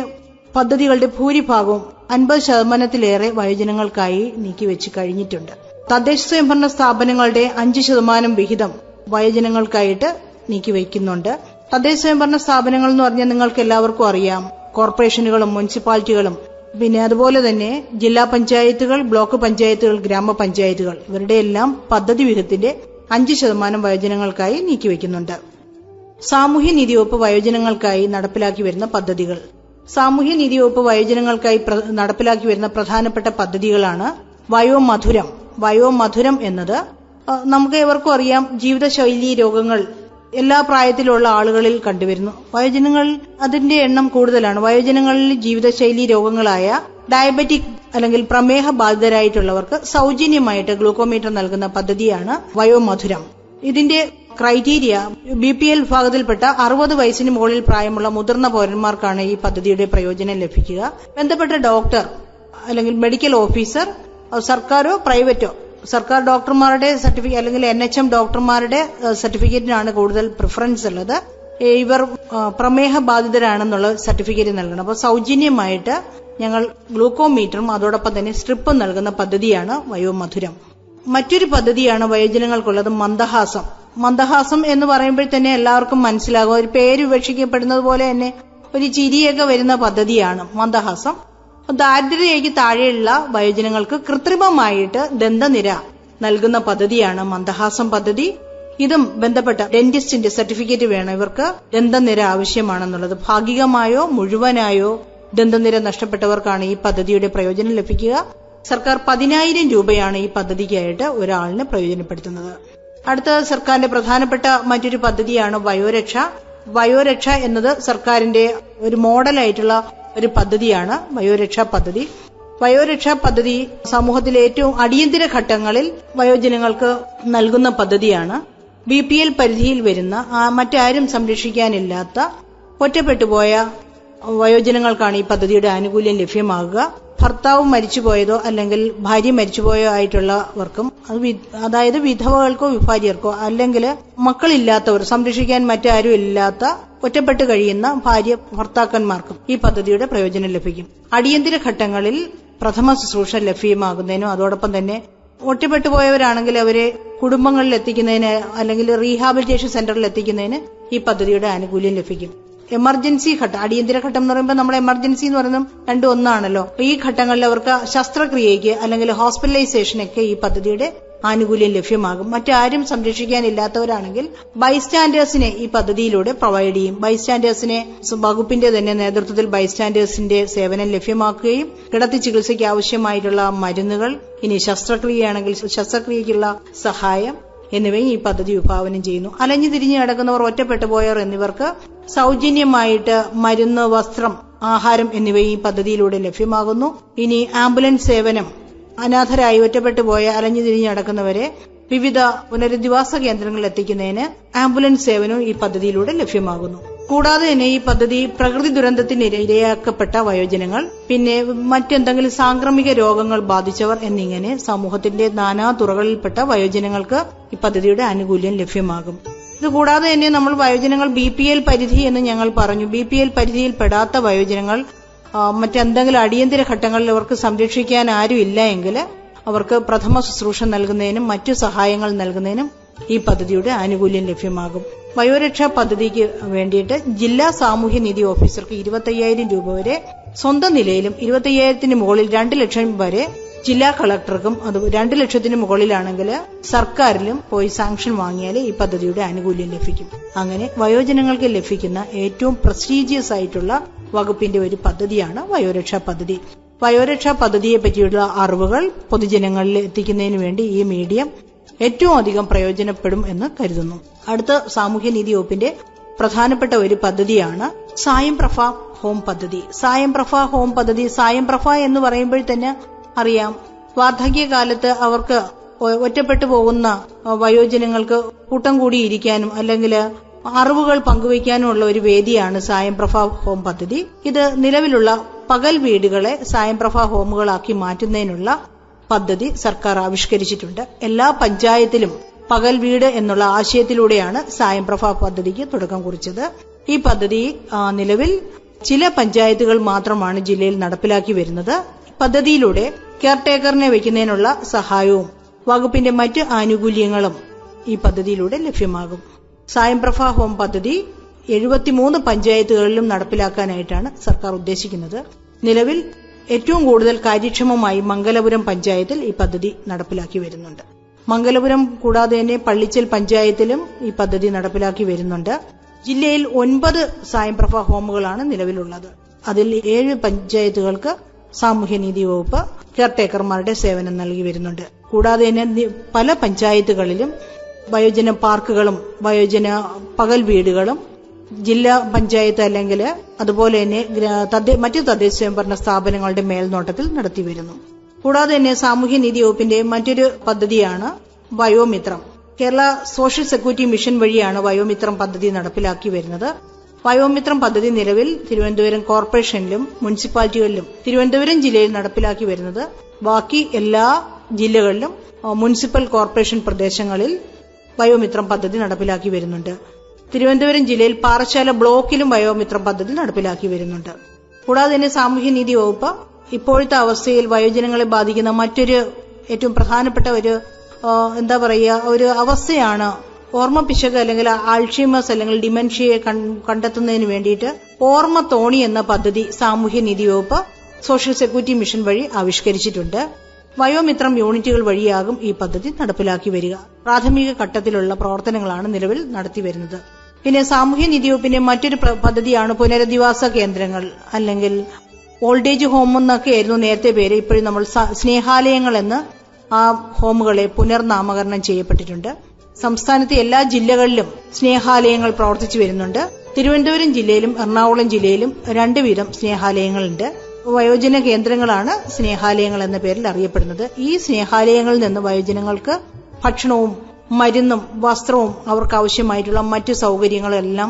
പദ്ധതികളുടെ ഭൂരിഭാഗവും 50% വയോജനങ്ങൾക്കായി നീക്കിവെച്ച് കഴിഞ്ഞിട്ടുണ്ട്. തദ്ദേശ സ്വയംഭരണ സ്ഥാപനങ്ങളുടെ 5% വിഹിതം വയോജനങ്ങൾക്കായിട്ട് നീക്കിവെക്കുന്നുണ്ട്. തദ്ദേശ സ്വയംഭരണ സ്ഥാപനങ്ങൾ എന്ന് പറഞ്ഞാൽ നിങ്ങൾക്ക് എല്ലാവർക്കും അറിയാം, കോർപ്പറേഷനുകളും മുനിസിപ്പാലിറ്റികളും, പിന്നെ അതുപോലെ തന്നെ ജില്ലാ പഞ്ചായത്തുകൾ, ബ്ലോക്ക് പഞ്ചായത്തുകൾ, ഗ്രാമപഞ്ചായത്തുകൾ, ഇവരുടെ എല്ലാം പദ്ധതി വിഹിതത്തിന്റെ 5% വയോജനങ്ങൾക്കായി നീക്കിവെക്കുന്നുണ്ട്. സാമൂഹ്യനീതി വകുപ്പ് വയോജനങ്ങൾക്കായി നടപ്പിലാക്കി വരുന്ന പദ്ധതികൾ. സാമൂഹ്യനീതി വകുപ്പ് വയോജനങ്ങൾക്കായി നടപ്പിലാക്കി വരുന്ന പ്രധാനപ്പെട്ട പദ്ധതികളാണ് വയോമധുരം. വയോമധുരം എന്നത് നമുക്ക് ഏവർക്കും അറിയാം, ജീവിതശൈലി രോഗങ്ങൾ എല്ലാ പ്രായത്തിലുള്ള ആളുകളിൽ കണ്ടുവരുന്നു. വയോജനങ്ങൾ അതിന്റെ എണ്ണം കൂടുതലാണ്. വയോജനങ്ങളിൽ ജീവിതശൈലി രോഗങ്ങളായ ഡയബറ്റിക് അല്ലെങ്കിൽ പ്രമേഹ ബാധിതരായിട്ടുള്ളവർക്ക് സൗജന്യമായിട്ട് ഗ്ലൂക്കോമീറ്റർ നൽകുന്ന പദ്ധതിയാണ് വയോമധുരം. ഇതിന്റെ ക്രൈറ്റീരിയ BPL വിഭാഗത്തിൽപ്പെട്ട 60 വയസ്സിന് മുകളിൽ പ്രായമുള്ള മുതിർന്ന പൌരന്മാർക്കാണ് ഈ പദ്ധതിയുടെ പ്രയോജനം ലഭിക്കുക. ബന്ധപ്പെട്ട ഡോക്ടർ അല്ലെങ്കിൽ മെഡിക്കൽ ഓഫീസർ, സർക്കാരോ പ്രൈവറ്റോ, സർക്കാർ ഡോക്ടർമാരുടെ സർട്ടിഫിക്കറ്റ് അല്ലെങ്കിൽ NHM ഡോക്ടർമാരുടെ സർട്ടിഫിക്കറ്റിനാണ് കൂടുതൽ പ്രിഫറൻസ് ഉള്ളത്. ഇവർ പ്രമേഹ ബാധിതരാണെന്നുള്ള സർട്ടിഫിക്കറ്റ് നൽകണം. അപ്പോൾ സൗജന്യമായിട്ട് ഞങ്ങൾ ഗ്ലൂക്കോമീറ്ററും അതോടൊപ്പം തന്നെ സ്ട്രിപ്പും നൽകുന്ന പദ്ധതിയാണ് വയോമധുരം. മറ്റൊരു പദ്ധതിയാണ് വയോജനങ്ങൾക്കുള്ളത് മന്ദഹാസം. മന്ദഹാസം എന്ന് പറയുമ്പോൾ തന്നെ എല്ലാവർക്കും മനസ്സിലാകും, ഒരു പേര് വിവക്ഷിക്കപ്പെടുന്നത് പോലെ തന്നെ ഒരു ചിരിയൊക്കെ വരുന്ന പദ്ധതിയാണ് മന്ദഹാസം. ദാരിദ്ര്യരേഖയ്ക്ക് താഴെയുള്ള വയോജനങ്ങൾക്ക് കൃത്രിമമായിട്ട് ദന്തനിര നൽകുന്ന പദ്ധതിയാണ് മന്ദഹാസം പദ്ധതി. ഇതും ബന്ധപ്പെട്ട ഡെന്റിസ്റ്റിന്റെ സർട്ടിഫിക്കറ്റ് വേണം. ഇവർക്ക് ദന്തനിര ആവശ്യമാണെന്നുള്ളത്. ഭാഗികമായോ മുഴുവനായോ ദന്തനിര നഷ്ടപ്പെട്ടവർക്കാണ് ഈ പദ്ധതിയുടെ പ്രയോജനം ലഭിക്കുക. സർക്കാർ 10,000 രൂപയാണ് ഈ പദ്ധതിക്കായിട്ട് ഒരാളിന് പ്രയോജനപ്പെടുത്തുന്നത്. അടുത്ത സർക്കാരിന്റെ പ്രധാനപ്പെട്ട മറ്റൊരു പദ്ധതിയാണ് വയോരക്ഷ. വയോരക്ഷ എന്നത് സർക്കാരിന്റെ ഒരു മോഡലായിട്ടുള്ള ഒരു പദ്ധതിയാണ് വയോരക്ഷാ പദ്ധതി. വയോരക്ഷാ പദ്ധതി സമൂഹത്തിലെ ഏറ്റവും അടിയന്തര ഘട്ടങ്ങളിൽ വയോജനങ്ങൾക്ക് നൽകുന്ന പദ്ധതിയാണ്. BPL പരിധിയിൽ വരുന്ന മറ്റാരും സംരക്ഷിക്കാനില്ലാത്ത ഒറ്റപ്പെട്ടുപോയ വയോജനങ്ങൾക്കാണ് ഈ പദ്ധതിയുടെ ആനുകൂല്യം ലഭ്യമാകുക. ഭർത്താവ് മരിച്ചുപോയതോ അല്ലെങ്കിൽ ഭാര്യ മരിച്ചുപോയോ ആയിട്ടുള്ളവർക്കും, അതായത് വിധവകൾക്കോ വിഭാര്യർക്കോ അല്ലെങ്കിൽ മക്കളില്ലാത്തവർ, സംരക്ഷിക്കാൻ മറ്റാരും ഇല്ലാത്ത ഒറ്റപ്പെട്ട് കഴിയുന്ന ഭാര്യ ഭർത്താക്കന്മാർക്കും ഈ പദ്ധതിയുടെ പ്രയോജനം ലഭിക്കും. അടിയന്തര ഘട്ടങ്ങളിൽ പ്രഥമ ശുശ്രൂഷ ലഭ്യമാകുന്നതിനും അതോടൊപ്പം തന്നെ ഒറ്റപ്പെട്ടുപോയവരാണെങ്കിൽ അവരെ കുടുംബങ്ങളിൽ എത്തിക്കുന്നതിന് അല്ലെങ്കിൽ റീഹാബിലിറ്റേഷൻ സെന്ററിൽ എത്തിക്കുന്നതിന് ഈ പദ്ധതിയുടെ ആനുകൂല്യം ലഭിക്കും. എമർജൻസി ഘട്ടം, അടിയന്തര ഘട്ടം എന്ന് പറയുമ്പോൾ നമ്മൾ എമർജൻസി എന്ന് പറയുന്നത് രണ്ടും ഒന്നാണല്ലോ. ഈ ഘട്ടങ്ങളിൽ അവർക്ക് ശസ്ത്രക്രിയയ്ക്ക് അല്ലെങ്കിൽ ഹോസ്പിറ്റലൈസേഷനൊക്കെ ഈ പദ്ധതിയുടെ ആനുകൂല്യം ലഭ്യമാകും. മറ്റാരും സംരക്ഷിക്കാനില്ലാത്തവരാണെങ്കിൽ ബൈസ്റ്റാൻഡേഴ്സിനെ ഈ പദ്ധതിയിലൂടെ പ്രൊവൈഡ് ചെയ്യും. ബൈസ്റ്റാൻഡേഴ്സിനെ വകുപ്പിന്റെ തന്നെ നേതൃത്വത്തിൽ ബൈസ്റ്റാൻഡേഴ്സിന്റെ സേവനം ലഭ്യമാക്കുകയും കിടത്തി ചികിത്സയ്ക്ക് ആവശ്യമായിട്ടുള്ള മരുന്നുകൾ, ഇനി ശസ്ത്രക്രിയയാണെങ്കിൽ ശസ്ത്രക്രിയയ്ക്കുള്ള സഹായം എന്നിവയും ഈ പദ്ധതി വിഭാവനം ചെയ്യുന്നു. അലഞ്ഞു തിരിഞ്ഞു നടക്കുന്നവർ, ഒറ്റപ്പെട്ടു പോയവർ എന്നിവർക്ക് സൗജന്യമായിട്ട് മരുന്ന്, വസ്ത്രം, ആഹാരം എന്നിവയും ഈ പദ്ധതിയിലൂടെ ലഭ്യമാകുന്നു. ഇനി ആംബുലൻസ് സേവനം, അനാഥരായി ഒറ്റപ്പെട്ടു പോയ അലഞ്ഞു തിരിഞ്ഞു നടക്കുന്നവരെ വിവിധ പുനരധിവാസ കേന്ദ്രങ്ങളിൽ എത്തിക്കുന്നതിന് ആംബുലൻസ് സേവനവും ഈ പദ്ധതിയിലൂടെ ലഭ്യമാകുന്നു. കൂടാതെ തന്നെ ഈ പദ്ധതി പ്രകൃതി ദുരന്തത്തിന് ഇരയാക്കപ്പെട്ട വയോജനങ്ങൾ, പിന്നെ മറ്റെന്തെങ്കിലും സാംക്രമിക രോഗങ്ങൾ ബാധിച്ചവർ എന്നിങ്ങനെ സമൂഹത്തിന്റെ നാനാ തുറകളിൽപ്പെട്ട വയോജനങ്ങൾക്ക് ഈ പദ്ധതിയുടെ ആനുകൂല്യം ലഭ്യമാകും. ഇതുകൂടാതെ തന്നെ നമ്മൾ വയോജനങ്ങൾ BPL പരിധി എന്ന് ഞങ്ങൾ പറഞ്ഞു. BPL പരിധിയിൽ പെടാത്ത വയോജനങ്ങൾ മറ്റെന്തെങ്കിലും അടിയന്തര ഘട്ടങ്ങളിൽ അവർക്ക് സംരക്ഷിക്കാൻ ആരും ഇല്ല എങ്കിൽ അവർക്ക് പ്രഥമ ശുശ്രൂഷ നൽകുന്നതിനും മറ്റു സഹായങ്ങൾ നൽകുന്നതിനും ഈ പദ്ധതിയുടെ ആനുകൂല്യം ലഭ്യമാകും. വയോരക്ഷാ പദ്ധതിക്ക് വേണ്ടിയിട്ട് ജില്ലാ സാമൂഹ്യനീതി ഓഫീസർക്ക് 25,000 രൂപ വരെ സ്വന്തം നിലയിലും 25,000-ന് മുകളിൽ 2 ലക്ഷം വരെ ജില്ലാ കളക്ടർക്കും, അത് 2 ലക്ഷത്തിന് മുകളിലാണെങ്കിൽ സർക്കാരിലും പോയി സാങ്ഷൻ വാങ്ങിയാൽ ഈ പദ്ധതിയുടെ ആനുകൂല്യം ലഭിക്കും. അങ്ങനെ വയോജനങ്ങൾക്ക് ലഭിക്കുന്ന ഏറ്റവും പ്രസ്റ്റീജിയസ് ആയിട്ടുള്ള വകുപ്പിന്റെ ഒരു പദ്ധതിയാണ് വയോരക്ഷാ പദ്ധതി. വയോരക്ഷാ പദ്ധതിയെ പറ്റിയുള്ള അറിവുകൾ പൊതുജനങ്ങളിൽ എത്തിക്കുന്നതിന് വേണ്ടി ഈ മീഡിയം ഏറ്റവും അധികം പ്രയോജനപ്പെടും എന്ന് കരുതുന്നു. അടുത്ത സാമൂഹ്യനീതി വകുപ്പിന്റെ പ്രധാനപ്പെട്ട ഒരു പദ്ധതിയാണ് സായം പ്രഭ ഹോം പദ്ധതി. സായം പ്രഭ ഹോം പദ്ധതി, സായം പ്രഭ എന്ന് പറയുമ്പോൾ തന്നെ അറിയാം, വാർദ്ധക്യകാലത്ത് അവർക്ക് ഒറ്റപ്പെട്ടു പോകുന്ന വയോജനങ്ങൾക്ക് കൂട്ടം കൂടിയിരിക്കാനും അല്ലെങ്കിൽ അറിവുകൾ പങ്കുവയ്ക്കാനുമുള്ള ഒരു വേദിയാണ് സായം പ്രഭ ഹോം പദ്ധതി. ഇത് നിലവിലുള്ള പകൽ വീടുകളെ സായം പ്രഭ ഹോമുകളാക്കി മാറ്റുന്നതിനുള്ള പദ്ധതി സർക്കാർ ആവിഷ്കരിച്ചിട്ടുണ്ട്. എല്ലാ പഞ്ചായത്തിലും പകൽ വീട് എന്നുള്ള ആശയത്തിലൂടെയാണ് സായം പ്രഭ പദ്ധതിക്ക് തുടക്കം കുറിച്ചത്. ഈ പദ്ധതി നിലവിൽ ചില പഞ്ചായത്തുകൾ മാത്രമാണ് ജില്ലയിൽ നടപ്പിലാക്കി വരുന്നത്. പദ്ധതിയിലൂടെ കെയർടേക്കറിനെ വയ്ക്കുന്നതിനുള്ള സഹായവും വകുപ്പിന്റെ മറ്റ് ആനുകൂല്യങ്ങളും ഈ പദ്ധതിയിലൂടെ ലഭ്യമാകും. സായം പ്രഭ ഹോം പദ്ധതി 73 പഞ്ചായത്തുകളിലും നടപ്പിലാക്കാനായിട്ടാണ് സർക്കാർ ഉദ്ദേശിക്കുന്നത്. നിലവിൽ ഏറ്റവും കൂടുതൽ കാര്യക്ഷമമായി മംഗലപുരം പഞ്ചായത്തിൽ ഈ പദ്ധതി നടപ്പിലാക്കി വരുന്നുണ്ട്. മംഗലപുരം കൂടാതെ തന്നെ പള്ളിച്ചൽ പഞ്ചായത്തിലും ഈ പദ്ധതി നടപ്പിലാക്കി വരുന്നുണ്ട്. ജില്ലയിൽ 9 സായം പ്രഭ ഹോമുകളാണ് നിലവിലുള്ളത്. അതിൽ 7 പഞ്ചായത്തുകൾക്ക് സാമൂഹ്യനീതി വകുപ്പ് കെയർടേക്കർമാരുടെ സേവനം നൽകി വരുന്നുണ്ട്. കൂടാതെ തന്നെ പല പഞ്ചായത്തുകളിലും വയോജന പാർക്കുകളും വയോജന പകൽ വീടുകളും ജില്ലാ പഞ്ചായത്ത് അല്ലെങ്കിൽ അതുപോലെ തന്നെ മറ്റു തദ്ദേശ സ്വയംഭരണ സ്ഥാപനങ്ങളുടെ മേൽനോട്ടത്തിൽ നടത്തി വരുന്നു. കൂടാതെ തന്നെ സാമൂഹ്യനീതി വകുപ്പിന്റെ മറ്റൊരു പദ്ധതിയാണ് Vayomithram. Kerala social security mission വഴിയാണ് വയോമിത്രം പദ്ധതി നടപ്പിലാക്കി വരുന്നത്. വയോമിത്രം പദ്ധതി നിലവിൽ തിരുവനന്തപുരം കോർപ്പറേഷനിലും മുനിസിപ്പാലിറ്റികളിലും തിരുവനന്തപുരം ജില്ലയിൽ നടപ്പിലാക്കി വരുന്നത്. ബാക്കി എല്ലാ ജില്ലകളിലും മുനിസിപ്പൽ കോർപ്പറേഷൻ പ്രദേശങ്ങളിൽ വയോമിത്രം പദ്ധതി നടപ്പിലാക്കി വരുന്നുണ്ട്. തിരുവനന്തപുരം ജില്ലയിൽ പാറശാല ബ്ലോക്കിലും വയോമിത്രം പദ്ധതി നടപ്പിലാക്കി വരുന്നുണ്ട്. കൂടാതെ തന്നെ സാമൂഹ്യനീതി വകുപ്പ് ഇപ്പോഴത്തെ അവസ്ഥയിൽ വയോജനങ്ങളെ ബാധിക്കുന്ന മറ്റൊരു ഏറ്റവും പ്രധാനപ്പെട്ട ഒരു അവസ്ഥയാണ് ഓർമ്മപ്പിശക് അല്ലെങ്കിൽ ആൾഷീമേഴ്സ് അല്ലെങ്കിൽ ഡിമെൻഷ്യയെ കണ്ടെത്തുന്നതിന് വേണ്ടിയിട്ട് ഓർമ്മ തോണി എന്ന പദ്ധതി സാമൂഹ്യനീതി വകുപ്പ് സോഷ്യൽ സെക്യൂരിറ്റി മിഷൻ വഴി ആവിഷ്കരിച്ചിട്ടുണ്ട്. വയോമിത്രം യൂണിറ്റുകൾ വഴിയാകും ഈ പദ്ധതി നടപ്പിലാക്കി വരിക. പ്രാഥമിക ഘട്ടത്തിലുള്ള പ്രവർത്തനങ്ങളാണ് നിലവിൽ നടത്തിവരുന്നത്. പിന്നെ സാമൂഹ്യനീതി വകുപ്പിന്റെ മറ്റൊരു പദ്ധതിയാണ് പുനരധിവാസ കേന്ദ്രങ്ങൾ അല്ലെങ്കിൽ ഓൾഡേജ് ഹോം എന്നൊക്കെ ആയിരുന്നു നേരത്തെ പേര്. ഇപ്പോഴും നമ്മൾ സ്നേഹാലയങ്ങൾ എന്ന് ആ ഹോമുകളെ പുനർനാമകരണം ചെയ്യപ്പെട്ടിട്ടുണ്ട്. സംസ്ഥാനത്തെ എല്ലാ ജില്ലകളിലും സ്നേഹാലയങ്ങൾ പ്രവർത്തിച്ചു വരുന്നുണ്ട്. തിരുവനന്തപുരം ജില്ലയിലും എറണാകുളം ജില്ലയിലും 2 വീതം സ്നേഹാലയങ്ങളുണ്ട്. വയോജന കേന്ദ്രങ്ങളാണ് സ്നേഹാലയങ്ങൾ എന്ന പേരിൽ അറിയപ്പെടുന്നത്. ഈ സ്നേഹാലയങ്ങളിൽ നിന്ന് വയോജനങ്ങൾക്ക് ഭക്ഷണവും മരുന്നും വസ്ത്രവും അവർക്ക് ആവശ്യമായിട്ടുള്ള മറ്റു സൗകര്യങ്ങളെല്ലാം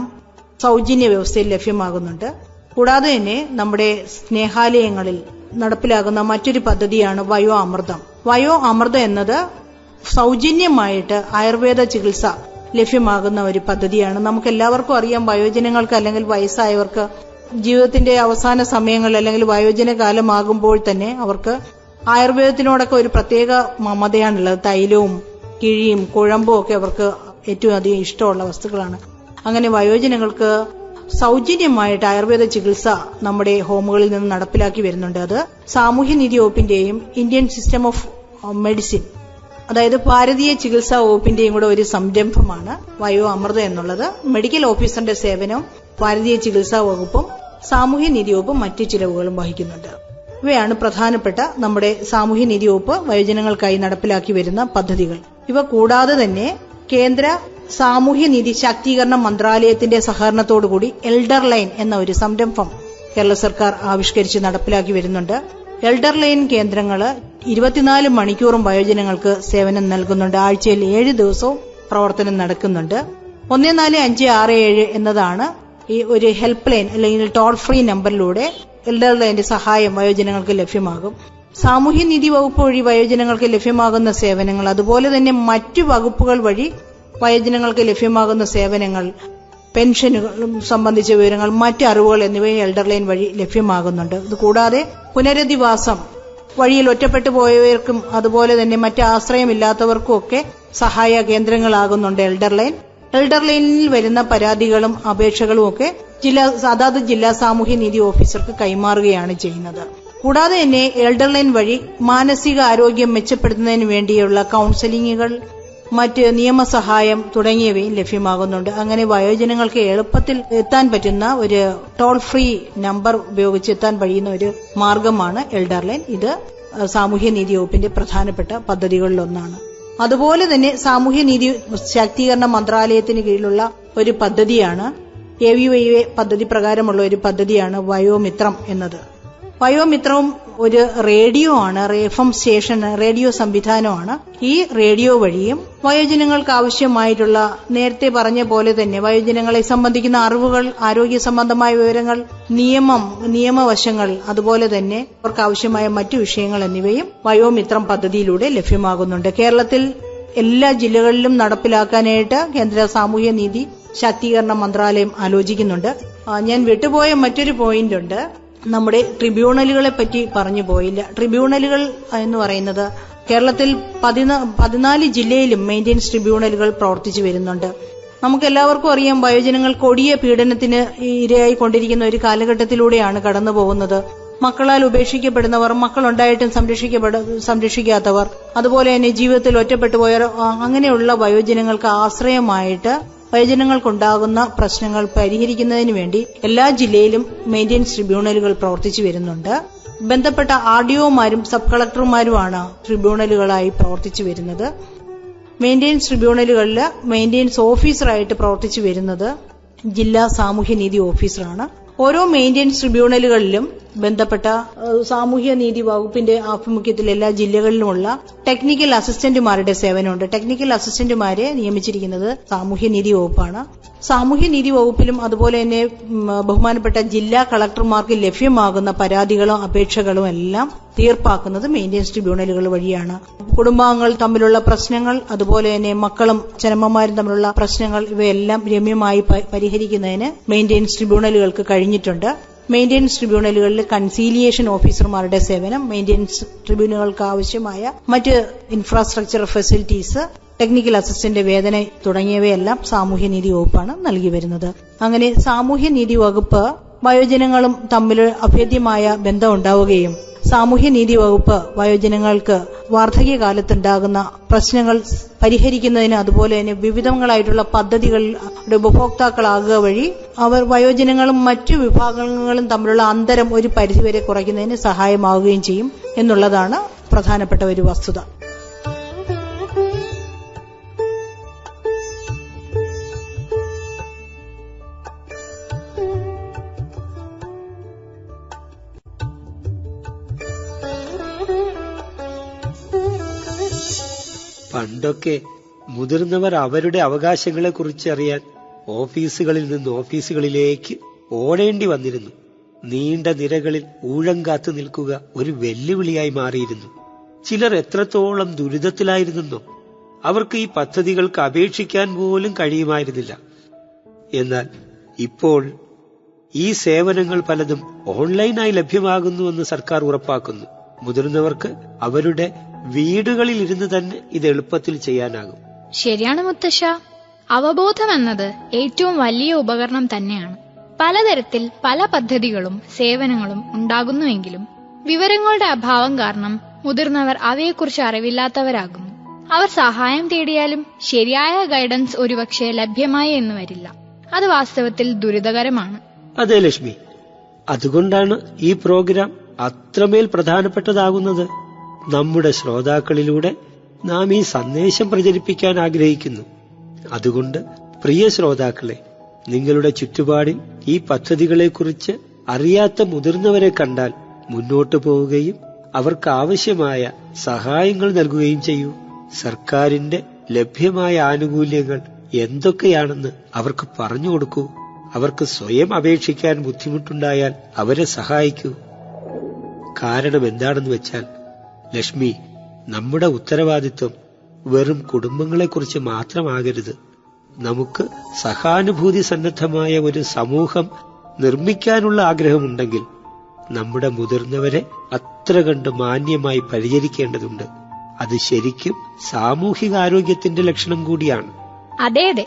സൗജന്യ വ്യവസ്ഥയിൽ ലഭ്യമാകുന്നുണ്ട്. കൂടാതെ തന്നെ നമ്മുടെ സ്നേഹാലയങ്ങളിൽ നടപ്പിലാകുന്ന മറ്റൊരു പദ്ധതിയാണ് വയോ അമൃതം. വയോ അമൃതം എന്നത് സൗജന്യമായിട്ട് ആയുർവേദ ചികിത്സ ലഭ്യമാകുന്ന ഒരു പദ്ധതിയാണ്. നമുക്ക് എല്ലാവർക്കും അറിയാം, വയോജനങ്ങൾക്ക് അല്ലെങ്കിൽ വയസ്സായവർക്ക് ജീവിതത്തിന്റെ അവസാന സമയങ്ങളിൽ അല്ലെങ്കിൽ വയോജന കാലമാകുമ്പോൾ തന്നെ അവർക്ക് ആയുർവേദത്തിനോടൊക്കെ ഒരു പ്രത്യേക മമതയാണുള്ളത്. തൈലവും കിഴിയും കുഴമ്പും ഒക്കെ അവർക്ക് ഏറ്റവും അധികം ഇഷ്ടമുള്ള വസ്തുക്കളാണ്. അങ്ങനെ വയോജനങ്ങൾക്ക് സൗജന്യമായിട്ട് ആയുർവേദ ചികിത്സ നമ്മുടെ ഹോമുകളിൽ നിന്ന് നടപ്പിലാക്കി വരുന്നുണ്ട്. അത് സാമൂഹ്യനീതി വകുപ്പിന്റെയും ഇന്ത്യൻ സിസ്റ്റം ഓഫ് മെഡിസിൻ, അതായത് ഭാരതീയ ചികിത്സാ വകുപ്പിന്റെയും കൂടെ ഒരു സംരംഭമാണ് വയോ അമൃത എന്നുള്ളത്. മെഡിക്കൽ ഓഫീസറിന്റെ സേവനം ഭാരതീയ ചികിത്സാ വകുപ്പും സാമൂഹ്യനീതി വകുപ്പും മറ്റു ചിലവുകളും വഹിക്കുന്നുണ്ട്. ഇവയാണ് പ്രധാനപ്പെട്ട നമ്മുടെ സാമൂഹ്യനീതി വകുപ്പ് വയോജനങ്ങൾക്കായി നടപ്പിലാക്കി വരുന്ന പദ്ധതികൾ. ഇവ കൂടാതെ തന്നെ കേന്ദ്ര സാമൂഹ്യനീതി ശാക്തീകരണ മന്ത്രാലയത്തിന്റെ സഹകരണത്തോടുകൂടി എൽഡർ ലൈൻ എന്ന ഒരു സംരംഭം കേരള സർക്കാർ ആവിഷ്കരിച്ച് നടപ്പിലാക്കി വരുന്നുണ്ട്. എൽഡർ ലൈൻ കേന്ദ്രങ്ങൾ 24 മണിക്കൂറും വയോജനങ്ങൾക്ക് സേവനം നൽകുന്നുണ്ട്. ആഴ്ചയിൽ 7 ദിവസവും പ്രവർത്തനം നടക്കുന്നുണ്ട്. 1456 എന്നതാണ് ഈ ഒരു ഹെൽപ്പ് ലൈൻ അല്ലെങ്കിൽ ടോൾ ഫ്രീ നമ്പറിലൂടെ എൽഡർ ലൈന്റെ സഹായം വയോജനങ്ങൾക്ക് ലഭ്യമാകും. സാമൂഹ്യനീതി വകുപ്പ് വഴി വയോജനങ്ങൾക്ക് ലഭ്യമാകുന്ന സേവനങ്ങൾ, അതുപോലെ തന്നെ മറ്റു വകുപ്പുകൾ വഴി വയോജനങ്ങൾക്ക് ലഭ്യമാകുന്ന സേവനങ്ങൾ, പെൻഷനുകളും സംബന്ധിച്ച വിവരങ്ങൾ, മറ്റ് അറിവുകൾ എന്നിവയും എൽഡർ ലൈൻ വഴി ലഭ്യമാകുന്നുണ്ട്. ഇതുകൂടാതെ പുനരധിവാസം, വഴിയിൽ ഒറ്റപ്പെട്ടു പോയവർക്കും അതുപോലെ തന്നെ മറ്റ് ആശ്രയമില്ലാത്തവർക്കും ഒക്കെ സഹായ കേന്ദ്രങ്ങളാകുന്നുണ്ട് എൽഡർ ലൈൻ. എൽഡർ ലൈനിൽ വരുന്ന പരാതികളും അപേക്ഷകളും ഒക്കെ അതാത് ജില്ലാ സാമൂഹ്യനീതി ഓഫീസർക്ക് കൈമാറുകയാണ് ചെയ്യുന്നത്. കൂടാതെ തന്നെ എൽഡർ ലൈൻ വഴി മാനസിക ആരോഗ്യം മെച്ചപ്പെടുത്തുന്നതിന് വേണ്ടിയുള്ള കൌൺസിലിംഗുകൾ, മറ്റ് നിയമസഹായം തുടങ്ങിയവയും ലഭ്യമാകുന്നുണ്ട്. അങ്ങനെ വയോജനങ്ങൾക്ക് എളുപ്പത്തിൽ എത്താൻ പറ്റുന്ന ഒരു ടോൾ ഫ്രീ നമ്പർ ഉപയോഗിച്ച് എത്താൻ കഴിയുന്ന ഒരു മാർഗമാണ് എൽഡർ ലൈൻ. ഇത് സാമൂഹ്യനീതി വകുപ്പിന്റെ പ്രധാനപ്പെട്ട പദ്ധതികളിലൊന്നാണ്. അതുപോലെ തന്നെ സാമൂഹ്യനീതി ശാക്തീകരണ മന്ത്രാലയത്തിന് കീഴിലുള്ള ഒരു പദ്ധതിയാണ് AVYA പദ്ധതി പ്രകാരമുള്ള ഒരു പദ്ധതിയാണ് വയോമിത്രം എന്നത്. വയോമിത്രവും ഒരു റേഡിയോ ആണ്, FM സ്റ്റേഷൻ, റേഡിയോ സംവിധാനമാണ്. ഈ റേഡിയോ വഴിയും വയോജനങ്ങൾക്ക് ആവശ്യമായിട്ടുള്ള, നേരത്തെ പറഞ്ഞ പോലെ തന്നെ വയോജനങ്ങളെ സംബന്ധിക്കുന്ന അറിവുകൾ, ആരോഗ്യ സംബന്ധമായ വിവരങ്ങൾ, നിയമവശങ്ങൾ, അതുപോലെ തന്നെ അവർക്ക് ആവശ്യമായ മറ്റു വിഷയങ്ങൾ എന്നിവയും വയോമിത്രം പദ്ധതിയിലൂടെ ലഭ്യമാകുന്നുണ്ട്. കേരളത്തിൽ എല്ലാ ജില്ലകളിലും നടപ്പിലാക്കാനായിട്ട് കേന്ദ്ര സാമൂഹ്യനീതി ശാക്തീകരണ മന്ത്രാലയം ആലോചിക്കുന്നുണ്ട്. ഞാൻ വിട്ടുപോയ മറ്റൊരു പോയിന്റ് ഉണ്ട്. നമ്മുടെ ട്രിബ്യൂണലുകളെ പറ്റി പറഞ്ഞു പോയില്ല. ട്രിബ്യൂണലുകൾ എന്ന് പറയുന്നത് കേരളത്തിൽ 14 ജില്ലയിലും മെയിന്റനൻസ് ട്രിബ്യൂണലുകൾ പ്രവർത്തിച്ചു വരുന്നുണ്ട്. നമുക്ക് എല്ലാവർക്കും അറിയാം, വയോജനങ്ങൾ കൊടിയ പീഡനത്തിന് ഇരയായിക്കൊണ്ടിരിക്കുന്ന ഒരു കാലഘട്ടത്തിലൂടെയാണ് കടന്നു പോകുന്നത്. മക്കളാൽ ഉപേക്ഷിക്കപ്പെടുന്നവർ, മക്കളുണ്ടായിട്ടും സംരക്ഷിക്കാത്തവർ, അതുപോലെ തന്നെ ജീവിതത്തിൽ ഒറ്റപ്പെട്ടു പോയവർ, അങ്ങനെയുള്ള വയോജനങ്ങൾക്ക് ആശ്രയമായിട്ട് വയോജനങ്ങൾക്കുണ്ടാകുന്ന പ്രശ്നങ്ങൾ പരിഹരിക്കുന്നതിന് വേണ്ടി എല്ലാ ജില്ലയിലും മെയിന്റനൻസ് ട്രിബ്യൂണലുകൾ പ്രവർത്തിച്ചു വരുന്നുണ്ട്. ബന്ധപ്പെട്ട RDOമാരും സബ് കളക്ടർമാരുമാണ് ട്രിബ്യൂണലുകളായി പ്രവർത്തിച്ചു വരുന്നത്. മെയിന്റനൻസ് ട്രിബ്യൂണലുകളിൽ മെയിന്റനൻസ് ഓഫീസറായിട്ട് പ്രവർത്തിച്ചു വരുന്നത് ജില്ലാ സാമൂഹ്യനീതി ഓഫീസറാണ്. ഓരോ മെയിന്റനൻസ് ട്രിബ്യൂണലുകളിലും ബന്ധപ്പെട്ട സാമൂഹ്യനീതി വകുപ്പിന്റെ ആഭിമുഖ്യത്തിൽ എല്ലാ ജില്ലകളിലുമുള്ള ടെക്നിക്കൽ അസിസ്റ്റന്റുമാരുടെ സേവനമുണ്ട്. ടെക്നിക്കൽ അസിസ്റ്റന്റുമാരെ നിയമിച്ചിരിക്കുന്നത് സാമൂഹ്യനീതി വകുപ്പാണ്. സാമൂഹ്യനീതി വകുപ്പിലും അതുപോലെ തന്നെ ബഹുമാനപ്പെട്ട ജില്ലാ കളക്ടർമാർക്ക് ലഭ്യമാകുന്ന പരാതികളും അപേക്ഷകളും എല്ലാം തീർപ്പാക്കുന്നത് മെയിന്റനൻസ് ട്രിബ്യൂണലുകൾ വഴിയാണ്. കുടുംബാംഗങ്ങൾ തമ്മിലുള്ള പ്രശ്നങ്ങൾ, അതുപോലെ തന്നെ മക്കളും അച്ഛനമ്മമാരും തമ്മിലുള്ള പ്രശ്നങ്ങൾ, ഇവയെല്ലാം രമ്യമായി പരിഹരിക്കുന്നതിന് മെയിന്റനൻസ് ട്രിബ്യൂണലുകൾക്ക് കഴിഞ്ഞിട്ടുണ്ട്. മെയിന്റനൻസ് ട്രിബ്യൂണലുകളിൽ കൺസീലിയേഷൻ ഓഫീസർമാരുടെ സേവനം, മെയിന്റനൻസ് ട്രിബ്യൂണലുകൾക്ക് ആവശ്യമായ മറ്റ് ഇൻഫ്രാസ്ട്രക്ചർ ഫെസിലിറ്റീസ്, ടെക്നിക്കൽ അസിസ്റ്റന്റ് വേതന തുടങ്ങിയവയെല്ലാം സാമൂഹ്യനീതി വകുപ്പാണ് നൽകി വരുന്നത്. അങ്ങനെ സാമൂഹ്യനീതി വകുപ്പ് വയോജനങ്ങളും തമ്മിൽ അഭേദ്യമായ ബന്ധമുണ്ടാവുകയും സാമൂഹ്യനീതി വകുപ്പ് വയോജനങ്ങൾക്ക് വാർദ്ധക്യകാലത്തുണ്ടാകുന്ന പ്രശ്നങ്ങൾ പരിഹരിക്കുന്നതിന്, അതുപോലെ തന്നെ വിവിധങ്ങളായിട്ടുള്ള പദ്ധതികളുടെ ഉപഭോക്താക്കളാകുക വഴി അവർ വയോജനങ്ങളും മറ്റു വിഭാഗങ്ങളും തമ്മിലുള്ള അന്തരം ഒരു പരിധിവരെ കുറയ്ക്കുന്നതിന് സഹായമാവുകയും ചെയ്യും എന്നുള്ളതാണ് പ്രധാനപ്പെട്ട ഒരു വസ്തുത. പണ്ടൊക്കെ മുതിർന്നവർ അവരുടെ അവകാശങ്ങളെക്കുറിച്ച് അറിയാൻ ഓഫീസുകളിൽ നിന്ന് ഓഫീസുകളിലേക്ക് ഓടേണ്ടി വന്നിരുന്നു. നീണ്ട നിരകളിൽ ഊഴം കാത്തു നിൽക്കുക ഒരു വെല്ലുവിളിയായി മാറിയിരുന്നു. ചിലർ എത്രത്തോളം ദുരിതത്തിലായിരുന്നെന്നോ അവർക്ക് ഈ പദ്ധതികൾക്ക് അപേക്ഷിക്കാൻ പോലും കഴിയുമായിരുന്നില്ല. എന്നാൽ ഇപ്പോൾ ഈ സേവനങ്ങൾ പലതും ഓൺലൈനായി ലഭ്യമാകുന്നുവെന്ന് സർക്കാർ ഉറപ്പാക്കുന്നു. മുതിർന്നവർക്ക് അവരുടെ വീടുകളിൽ ഇരുന്ന് തന്നെ ഇത് എളുപ്പത്തിൽ ചെയ്യാനാകും. ശരിയാണ് മുത്തശ്ശ. അവബോധം എന്നത് ഏറ്റവും വലിയ ഉപകരണം തന്നെയാണ്. പലതരത്തിൽ പല പദ്ധതികളും സേവനങ്ങളും ഉണ്ടാകുന്നുവെങ്കിലും വിവരങ്ങളുടെ അഭാവം കാരണം മുതിർന്നവർ അവയെക്കുറിച്ച് അറിവില്ലാത്തവരാകുന്നു. അവർ സഹായം തേടിയാലും ശരിയായ ഗൈഡൻസ് ഒരുപക്ഷെ ലഭ്യമായി എന്ന് വരില്ല. അത് വാസ്തവത്തിൽ ദുരിതകരമാണ്. അതെ ലക്ഷ്മി, അതുകൊണ്ടാണ് ഈ പ്രോഗ്രാം അത്രമേൽ പ്രധാനപ്പെട്ടതാകുന്നത്. നമ്മുടെ ശ്രോതാക്കളിലൂടെ നാം ഈ സന്ദേശം പ്രചരിപ്പിക്കാൻ ആഗ്രഹിക്കുന്നു. അതുകൊണ്ട് പ്രിയ ശ്രോതാക്കളെ, നിങ്ങളുടെ ചുറ്റുപാടിൽ ഈ പദ്ധതികളെക്കുറിച്ച് അറിയാത്ത മുതിർന്നവരെ കണ്ടാൽ മുന്നോട്ടു പോവുകയും അവർക്ക് ആവശ്യമായ സഹായങ്ങൾ നൽകുകയും ചെയ്യൂ. സർക്കാരിന്റെ ലഭ്യമായ ആനുകൂല്യങ്ങൾ എന്തൊക്കെയാണെന്ന് അവർക്ക് പറഞ്ഞു കൊടുക്കൂ. അവർക്ക് സ്വയം അപേക്ഷിക്കാൻ ബുദ്ധിമുട്ടുണ്ടായാൽ അവരെ സഹായിക്കൂ. കാരണം എന്താണെന്ന് വെച്ചാൽ ലക്ഷ്മി, നമ്മുടെ ഉത്തരവാദിത്വം വെറും കുടുംബങ്ങളെക്കുറിച്ച് മാത്രമാകരുത്. നമുക്ക് സഹാനുഭൂതി സന്നദ്ധമായ ഒരു സമൂഹം നിർമ്മിക്കാനുള്ള ആഗ്രഹമുണ്ടെങ്കിൽ നമ്മുടെ മുതിർന്നവരെ അത്ര കണ്ട് മാന്യമായി പരിചരിക്കേണ്ടതുണ്ട്. അത് ശരിക്കും സാമൂഹികാരോഗ്യത്തിന്റെ ലക്ഷണം കൂടിയാണ്. അതെ അതെ,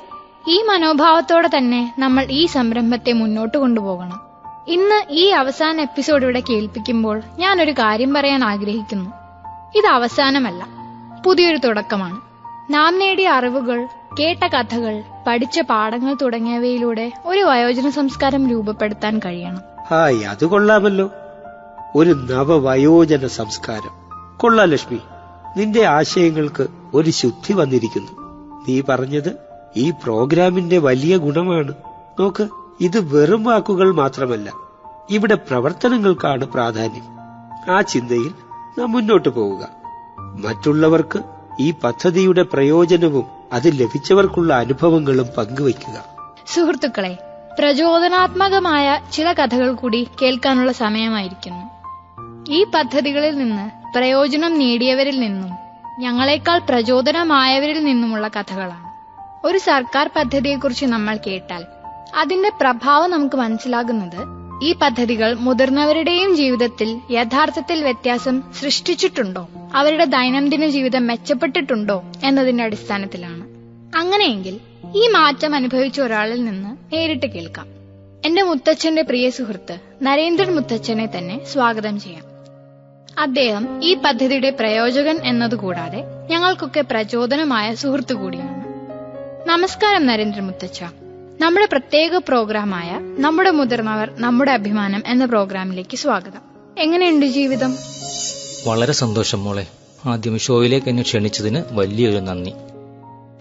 ഈ മനോഭാവത്തോടെ തന്നെ നമ്മൾ ഈ സംരംഭത്തെ മുന്നോട്ട് കൊണ്ടുപോകണം. ഇന്ന് ഈ അവസാന എപ്പിസോഡ് ഇവിടെ കേൾപ്പിക്കുമ്പോൾ ഞാനൊരു കാര്യം പറയാൻ ആഗ്രഹിക്കുന്നു. ഇത് അവസാനമല്ല, പുതിയൊരു തുടക്കമാണ്. നാം നേടിയ അറിവുകൾ, കേട്ട കഥകൾ, പഠിച്ച പാഠങ്ങൾ തുടങ്ങിയവയിലൂടെ ഒരു വയോജന സംസ്കാരം രൂപപ്പെടുത്താൻ കഴിയണം. ഹായ്, അത് കൊള്ളാമല്ലോ. ഒരു നവവയോജന സംസ്കാരം. കൊള്ളാം ലക്ഷ്മി, നിന്റെ ആശയങ്ങൾക്ക് ഒരു ശുദ്ധി വന്നിരിക്കുന്നു. നീ പറഞ്ഞത് ഈ പ്രോഗ്രാമിന്റെ വലിയ ഗുണമാണ്. നോക്ക്, ഇത് വെറും വാക്കുകൾ മാത്രമല്ല, ഇവിടെ പ്രവർത്തനങ്ങൾക്കാണ് പ്രാധാന്യം. ആ ചിന്തയിൽ നാം മുന്നോട്ടു പോവുക. മറ്റുള്ളവർക്ക് ഈ പദ്ധതിയുടെ പ്രയോജനവും അത് ലഭിച്ചവർക്കുള്ള അനുഭവങ്ങളും പങ്കുവയ്ക്കുക. സുഹൃത്തുക്കളെ, പ്രചോദനാത്മകമായ ചില കഥകൾ കൂടി കേൾക്കാനുള്ള സമയമായിരിക്കുന്നു. ഈ പദ്ധതികളിൽ നിന്ന് പ്രയോജനം നേടിയവരിൽ നിന്നും ഞങ്ങളെക്കാൾ പ്രചോദനമായവരിൽ നിന്നുമുള്ള കഥകളാണ്. ഒരു സർക്കാർ പദ്ധതിയെക്കുറിച്ച് നമ്മൾ കേട്ടാൽ അതിന്റെ പ്രഭാവം നമുക്ക് മനസ്സിലാകുന്നത് ഈ പദ്ധതികൾ മുതിർന്നവരുടെയും ജീവിതത്തിൽ യഥാർത്ഥത്തിൽ വ്യത്യാസം സൃഷ്ടിച്ചിട്ടുണ്ടോ, അവരുടെ ദൈനംദിന ജീവിതം മെച്ചപ്പെട്ടിട്ടുണ്ടോ എന്നതിന്റെ അടിസ്ഥാനത്തിലാണ്. അങ്ങനെയെങ്കിൽ ഈ മാറ്റം അനുഭവിച്ച ഒരാളിൽ നിന്ന് നേരിട്ട് കേൾക്കാം. എന്റെ മുത്തച്ഛന്റെ പ്രിയ സുഹൃത്ത് നരേന്ദ്രൻ മുത്തച്ഛനെ തന്നെ സ്വാഗതം ചെയ്യാം. അദ്ദേഹം ഈ പദ്ധതിയുടെ പ്രയോജകൻ എന്നതുകൂടാതെ ഞങ്ങൾക്കൊക്കെ പ്രചോദനമായ സുഹൃത്തു കൂടിയാണ്. നമസ്കാരം നരേന്ദ്രൻ മുത്തച്ഛ. നമ്മുടെ പ്രത്യേക പ്രോഗ്രാമായ നമ്മുടെ മുതിർന്നവർ നമ്മുടെ അഭിമാനം എന്ന പ്രോഗ്രാമിലേക്ക് സ്വാഗതം. എങ്ങനെയുണ്ട് ജീവിതം? വളരെ സന്തോഷം മോളെ. ആദ്യം ഷോയിലേക്ക് എന്നെ ക്ഷണിച്ചതിന് വലിയൊരു നന്ദി.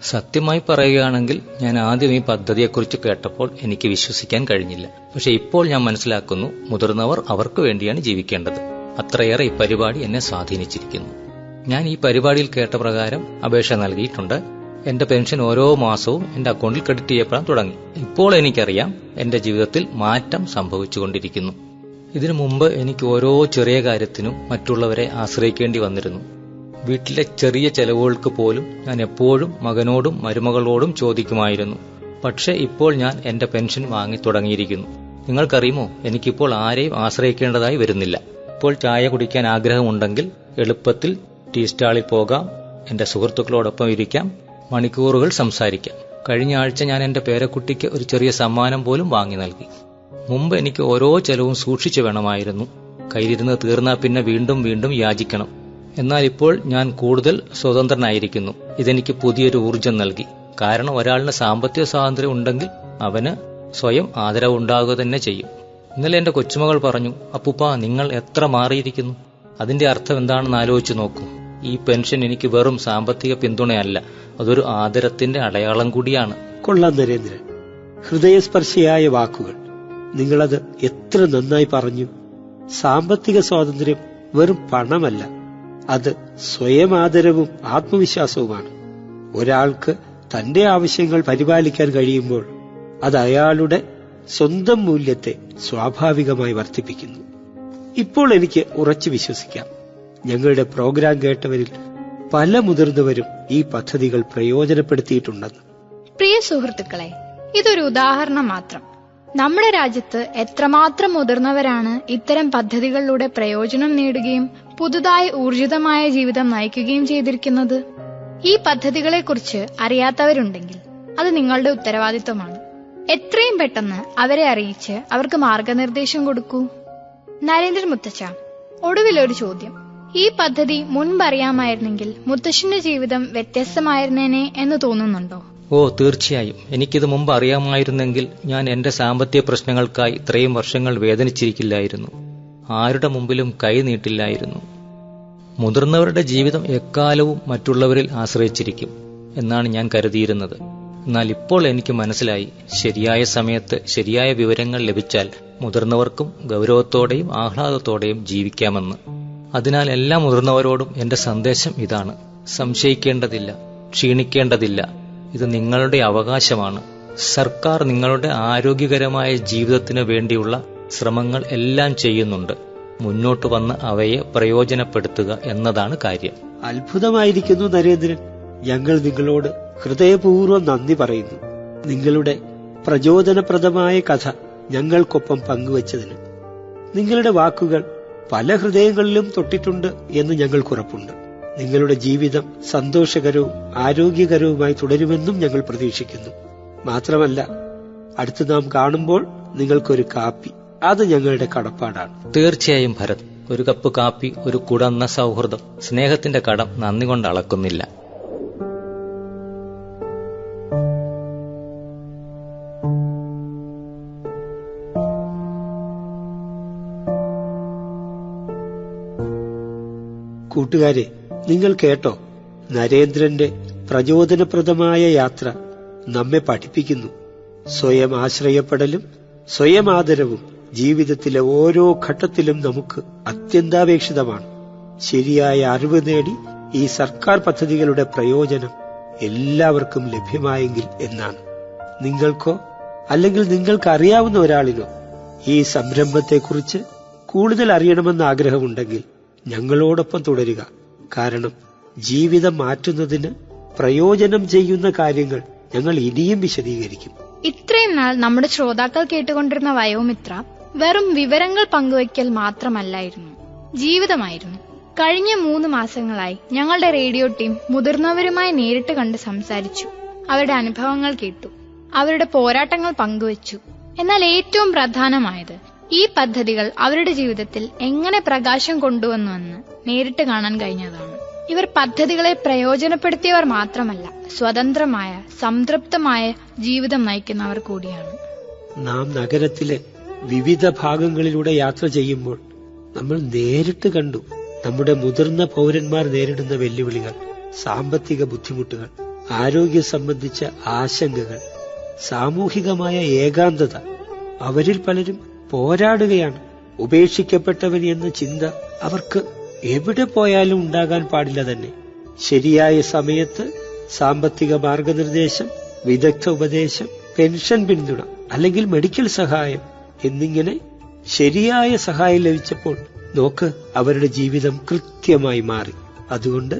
സത്യമായി പറയുകയാണെങ്കിൽ ഞാൻ ആദ്യം ഈ പദ്ധതിയെക്കുറിച്ച് കേട്ടപ്പോൾ എനിക്ക് വിശ്വസിക്കാൻ കഴിഞ്ഞില്ല. പക്ഷെ ഇപ്പോൾ ഞാൻ മനസ്സിലാക്കുന്നു, മുതിർന്നവർ അവർക്ക് വേണ്ടിയാണ് ജീവിക്കേണ്ടത്. അത്രയേറെ ഈ പരിപാടി എന്നെ സ്വാധീനിച്ചിരിക്കുന്നു. ഞാൻ ഈ പരിപാടിയിൽ കേട്ട പ്രകാരം അപേക്ഷ നൽകിയിട്ടുണ്ട്. എന്റെ പെൻഷൻ ഓരോ മാസവും എന്റെ അക്കൗണ്ടിൽ ക്രെഡിറ്റ് ചെയ്യപ്പെടാൻ തുടങ്ങി. ഇപ്പോൾ എനിക്കറിയാം എന്റെ ജീവിതത്തിൽ മാറ്റം സംഭവിച്ചുകൊണ്ടിരിക്കുന്നു. ഇതിനു മുമ്പ് എനിക്ക് ഓരോ ചെറിയ കാര്യത്തിനും മറ്റുള്ളവരെ ആശ്രയിക്കേണ്ടി വന്നിരുന്നു. വീട്ടിലെ ചെറിയ ചെലവുകൾക്ക് പോലും ഞാൻ എപ്പോഴും മകനോടും മരുമകളോടും ചോദിക്കുമായിരുന്നു. പക്ഷെ ഇപ്പോൾ ഞാൻ എന്റെ പെൻഷൻ വാങ്ങി തുടങ്ങിയിരിക്കുന്നു. നിങ്ങൾക്കറിയുമോ, എനിക്കിപ്പോൾ ആരെയും ആശ്രയിക്കേണ്ടതായി വരുന്നില്ല. ഇപ്പോൾ ചായ കുടിക്കാൻ ആഗ്രഹമുണ്ടെങ്കിൽ എളുപ്പത്തിൽ ടീ സ്റ്റാളിൽ പോകാം, എന്റെ സുഹൃത്തുക്കളോടൊപ്പം ഇരിക്കാം, മണിക്കൂറുകൾ സംസാരിക്കാം. കഴിഞ്ഞ ആഴ്ച ഞാൻ എന്റെ പേരക്കുട്ടിക്ക് ഒരു ചെറിയ സമ്മാനം പോലും വാങ്ങി നൽകി. മുമ്പ് എനിക്ക് ഓരോ ചെലവും സൂക്ഷിച്ചു വേണമായിരുന്നു. കയ്യിലിരുന്ന് തീർന്നാൽ പിന്നെ വീണ്ടും വീണ്ടും യാചിക്കണം. എന്നാൽ ഇപ്പോൾ ഞാൻ കൂടുതൽ സ്വതന്ത്രനായിരിക്കുന്നു. ഇതെനിക്ക് പുതിയൊരു ഊർജം നൽകി. കാരണം ഒരാളിന് സാമ്പത്തിക സ്വാതന്ത്ര്യം ഉണ്ടെങ്കിൽ അവന് സ്വയം ആദരവുണ്ടാകുക തന്നെ ചെയ്യും. ഇന്നലെ എന്റെ കൊച്ചുമകൾ പറഞ്ഞു, അപ്പൂപ്പ നിങ്ങൾ എത്ര മാറിയിരിക്കുന്നു. അതിന്റെ അർത്ഥം എന്താണെന്ന് ആലോചിച്ചു നോക്കൂ. ഈ പെൻഷൻ എനിക്ക് വെറും സാമ്പത്തിക പിന്തുണയല്ല, അതൊരു ആദരത്തിന്റെ അടയാളം കൂടിയാണ്. കൊള്ളാം നരേന്ദ്രൻ, ഹൃദയസ്പർശിയായ വാക്കുകൾ. നിങ്ങളത് എത്ര നന്നായി പറഞ്ഞു. സാമ്പത്തിക സ്വാതന്ത്ര്യം വെറും പണമല്ല, അത് സ്വയം ആദരവും ആത്മവിശ്വാസവുമാണ്. ഒരാൾക്ക് തന്റെ ആവശ്യങ്ങൾ പരിപാലിക്കാൻ കഴിയുമ്പോൾ അത് അയാളുടെ സ്വന്തം മൂല്യത്തെ സ്വാഭാവികമായി വർദ്ധിപ്പിക്കുന്നു. ഇപ്പോൾ എനിക്ക് ഉറച്ചു വിശ്വസിക്കാം, ഞങ്ങളുടെ പ്രോഗ്രാം കേട്ടവരിൽ പല മുതിർന്നവരും ഈ പദ്ധതികൾ പ്രയോജനപ്പെടുത്തിയിട്ടുണ്ടെന്ന്. പ്രിയ സുഹൃത്തുക്കളെ, ഇതൊരു ഉദാഹരണം മാത്രം. നമ്മുടെ രാജ്യത്ത് എത്രമാത്രം മുതിർന്നവരാണ് ഇത്തരം പദ്ധതികളിലൂടെ പ്രയോജനം നേടുകയും പുതുതായി ഊർജിതമായ ജീവിതം നയിക്കുകയും ചെയ്തിരിക്കുന്നത്. ഈ പദ്ധതികളെക്കുറിച്ച് അറിയാത്തവരുണ്ടെങ്കിൽ അത് നിങ്ങളുടെ ഉത്തരവാദിത്വമാണ്. എത്രയും പെട്ടെന്ന് അവരെ അറിയിച്ച് അവർക്ക് മാർഗനിർദ്ദേശം കൊടുക്കൂ. നരേന്ദ്രൻ മുത്തച്ഛ, ഒടുവിലൊരു ചോദ്യം. ഈ പദ്ധതി മുൻപറിയാമായിരുന്നെങ്കിൽ മുത്തശ്ശന്റെ ജീവിതം വ്യത്യസ്തമായിരുന്നേനെ എന്ന് തോന്നുന്നുണ്ടോ? ഓ, തീർച്ചയായും. എനിക്കിത് മുമ്പ് അറിയാമായിരുന്നെങ്കിൽ ഞാൻ എന്റെ സാമ്പത്തിക പ്രശ്നങ്ങൾക്കായി ഇത്രയും വർഷങ്ങൾ വേദനിച്ചിരിക്കില്ലായിരുന്നു. ആരുടെ മുമ്പിലും കൈ നീട്ടില്ലായിരുന്നു. മുതിർന്നവരുടെ ജീവിതം എക്കാലവും മറ്റുള്ളവരിൽ ആശ്രയിച്ചിരിക്കും എന്നാണ് ഞാൻ കരുതിയിരുന്നത്. എന്നാൽ ഇപ്പോൾ എനിക്ക് മനസ്സിലായി, ശരിയായ സമയത്ത് ശരിയായ വിവരങ്ങൾ ലഭിച്ചാൽ മുതിർന്നവർക്കും ഗൗരവത്തോടെയും ആഹ്ലാദത്തോടെയും ജീവിക്കാമെന്ന്. അതിനാൽ എല്ലാ മുതിർന്നവരോടും എന്റെ സന്ദേശം ഇതാണ്: സംശയിക്കേണ്ടതില്ല, ക്ഷീണിക്കേണ്ടതില്ല. ഇത് നിങ്ങളുടെ അവകാശമാണ്. സർക്കാർ നിങ്ങളുടെ ആരോഗ്യകരമായ ജീവിതത്തിന് വേണ്ടിയുള്ള ശ്രമങ്ങൾ എല്ലാം ചെയ്യുന്നുണ്ട്. മുന്നോട്ട് വന്ന് അവയെ പ്രയോജനപ്പെടുത്തുക എന്നതാണ് കാര്യം. അത്ഭുതമായിരിക്കുന്നു നരേന്ദ്രൻ. ഞങ്ങൾ നിങ്ങളോട് ഹൃദയപൂർവ്വം നന്ദി പറയുന്നു. നിങ്ങളുടെ പ്രചോദനപ്രദമായ കഥ ഞങ്ങൾക്കൊപ്പം പങ്കുവച്ചതിന്. നിങ്ങളുടെ വാക്കുകൾ പല ഹൃദയങ്ങളിലും തൊട്ടിട്ടുണ്ട് എന്ന് ഞങ്ങൾക്കുറപ്പുണ്ട്. നിങ്ങളുടെ ജീവിതം സന്തോഷകരവും ആരോഗ്യകരവുമായി തുടരുമെന്നും ഞങ്ങൾ പ്രതീക്ഷിക്കുന്നു. മാത്രമല്ല, അടുത്ത് നാം കാണുമ്പോൾ നിങ്ങൾക്കൊരു കാപ്പി, അത് ഞങ്ങളുടെ കടപ്പാടാണ്. തീർച്ചയായും ഭരത്. ഒരു കപ്പ് കാപ്പി, ഒരു കുടന്ന സൗഹൃദം. സ്നേഹത്തിന്റെ കടം നന്ദി കൊണ്ട് അളക്കുന്നില്ല. കൂട്ടുകാരെ, നിങ്ങൾ കേട്ടോ? നരേന്ദ്രന്റെ പ്രചോദനപ്രദമായ യാത്ര നമ്മെ പഠിപ്പിക്കുന്നു. സ്വയം ആശ്രയപ്പെടലും സ്വയം ആദരവും ജീവിതത്തിലെ ഓരോ ഘട്ടത്തിലും നമുക്ക് അത്യന്താപേക്ഷിതമാണ്. ശരിയായ അറിവ് നേടി ഈ സർക്കാർ പദ്ധതികളുടെ പ്രയോജനം എല്ലാവർക്കും ലഭ്യമായെങ്കിൽ എന്നാണ്. നിങ്ങൾക്കോ അല്ലെങ്കിൽ നിങ്ങൾക്കറിയാവുന്ന ഒരാളിനോ ഈ സംരംഭത്തെക്കുറിച്ച് കൂടുതൽ അറിയണമെന്ന് ആഗ്രഹമുണ്ടെങ്കിൽ ഞങ്ങളോടൊപ്പം തുടരുക. കാരണം ജീവിതം മാറ്റുന്നതിന് പ്രയോജനം ചെയ്യുന്ന കാര്യങ്ങൾ ഞങ്ങൾ ഇനിയും വിശദീകരിക്കും. ഇത്രയും നാൾ നമ്മുടെ ശ്രോതാക്കൾ കേട്ടുകൊണ്ടിരുന്ന വയോമിത്ര വെറും വിവരങ്ങൾ പങ്കുവയ്ക്കൽ മാത്രമല്ലായിരുന്നു, ജീവിതമായിരുന്നു. കഴിഞ്ഞ 3 മാസങ്ങളായി ഞങ്ങളുടെ റേഡിയോ ടീം മുതിർന്നവരുമായി നേരിട്ട് കണ്ട് സംസാരിച്ചു. അവരുടെ അനുഭവങ്ങൾ കേട്ടു, അവരുടെ പോരാട്ടങ്ങൾ പങ്കുവച്ചു. എന്നാൽ ഏറ്റവും പ്രധാനമായത് ഈ പദ്ധതികൾ അവരുടെ ജീവിതത്തിൽ എങ്ങനെ പ്രകാശം കൊണ്ടുവന്നുവെന്ന് നേരിട്ട് കാണാൻ കഴിഞ്ഞതാണ്. ഇവർ പദ്ധതികളെ പ്രയോജനപ്പെടുത്തിയവർ മാത്രമല്ല, സ്വതന്ത്രമായ സംതൃപ്തമായ ജീവിതം നയിക്കുന്നവർ കൂടിയാണ്. നാം നഗരത്തിലെ വിവിധ ഭാഗങ്ങളിലൂടെ യാത്ര ചെയ്യുമ്പോൾ നമ്മൾ നേരിട്ട് കണ്ടു നമ്മുടെ മുതിർന്ന പൗരന്മാർ നേരിടുന്ന വെല്ലുവിളികൾ, സാമ്പത്തിക ബുദ്ധിമുട്ടുകൾ, ആരോഗ്യ സംബന്ധിച്ച ആശങ്കകൾ, സാമൂഹികമായ ഏകാന്തത. അവരിൽ പലരും പോരാടുകയാണ്. ഉപേക്ഷിക്കപ്പെട്ടവൻ എന്ന ചിന്ത അവർക്ക് എവിടെ പോയാലും ഉണ്ടാകാൻ പാടില്ല തന്നെ. ശരിയായ സമയത്ത് സാമ്പത്തിക മാർഗനിർദ്ദേശം, വിദഗ്ധ ഉപദേശം, പെൻഷൻ പിന്തുണ അല്ലെങ്കിൽ മെഡിക്കൽ സഹായം എന്നിങ്ങനെ ശരിയായ സഹായം ലഭിച്ചപ്പോൾ നോക്ക്, അവരുടെ ജീവിതം കൃത്യമായി മാറി. അതുകൊണ്ട്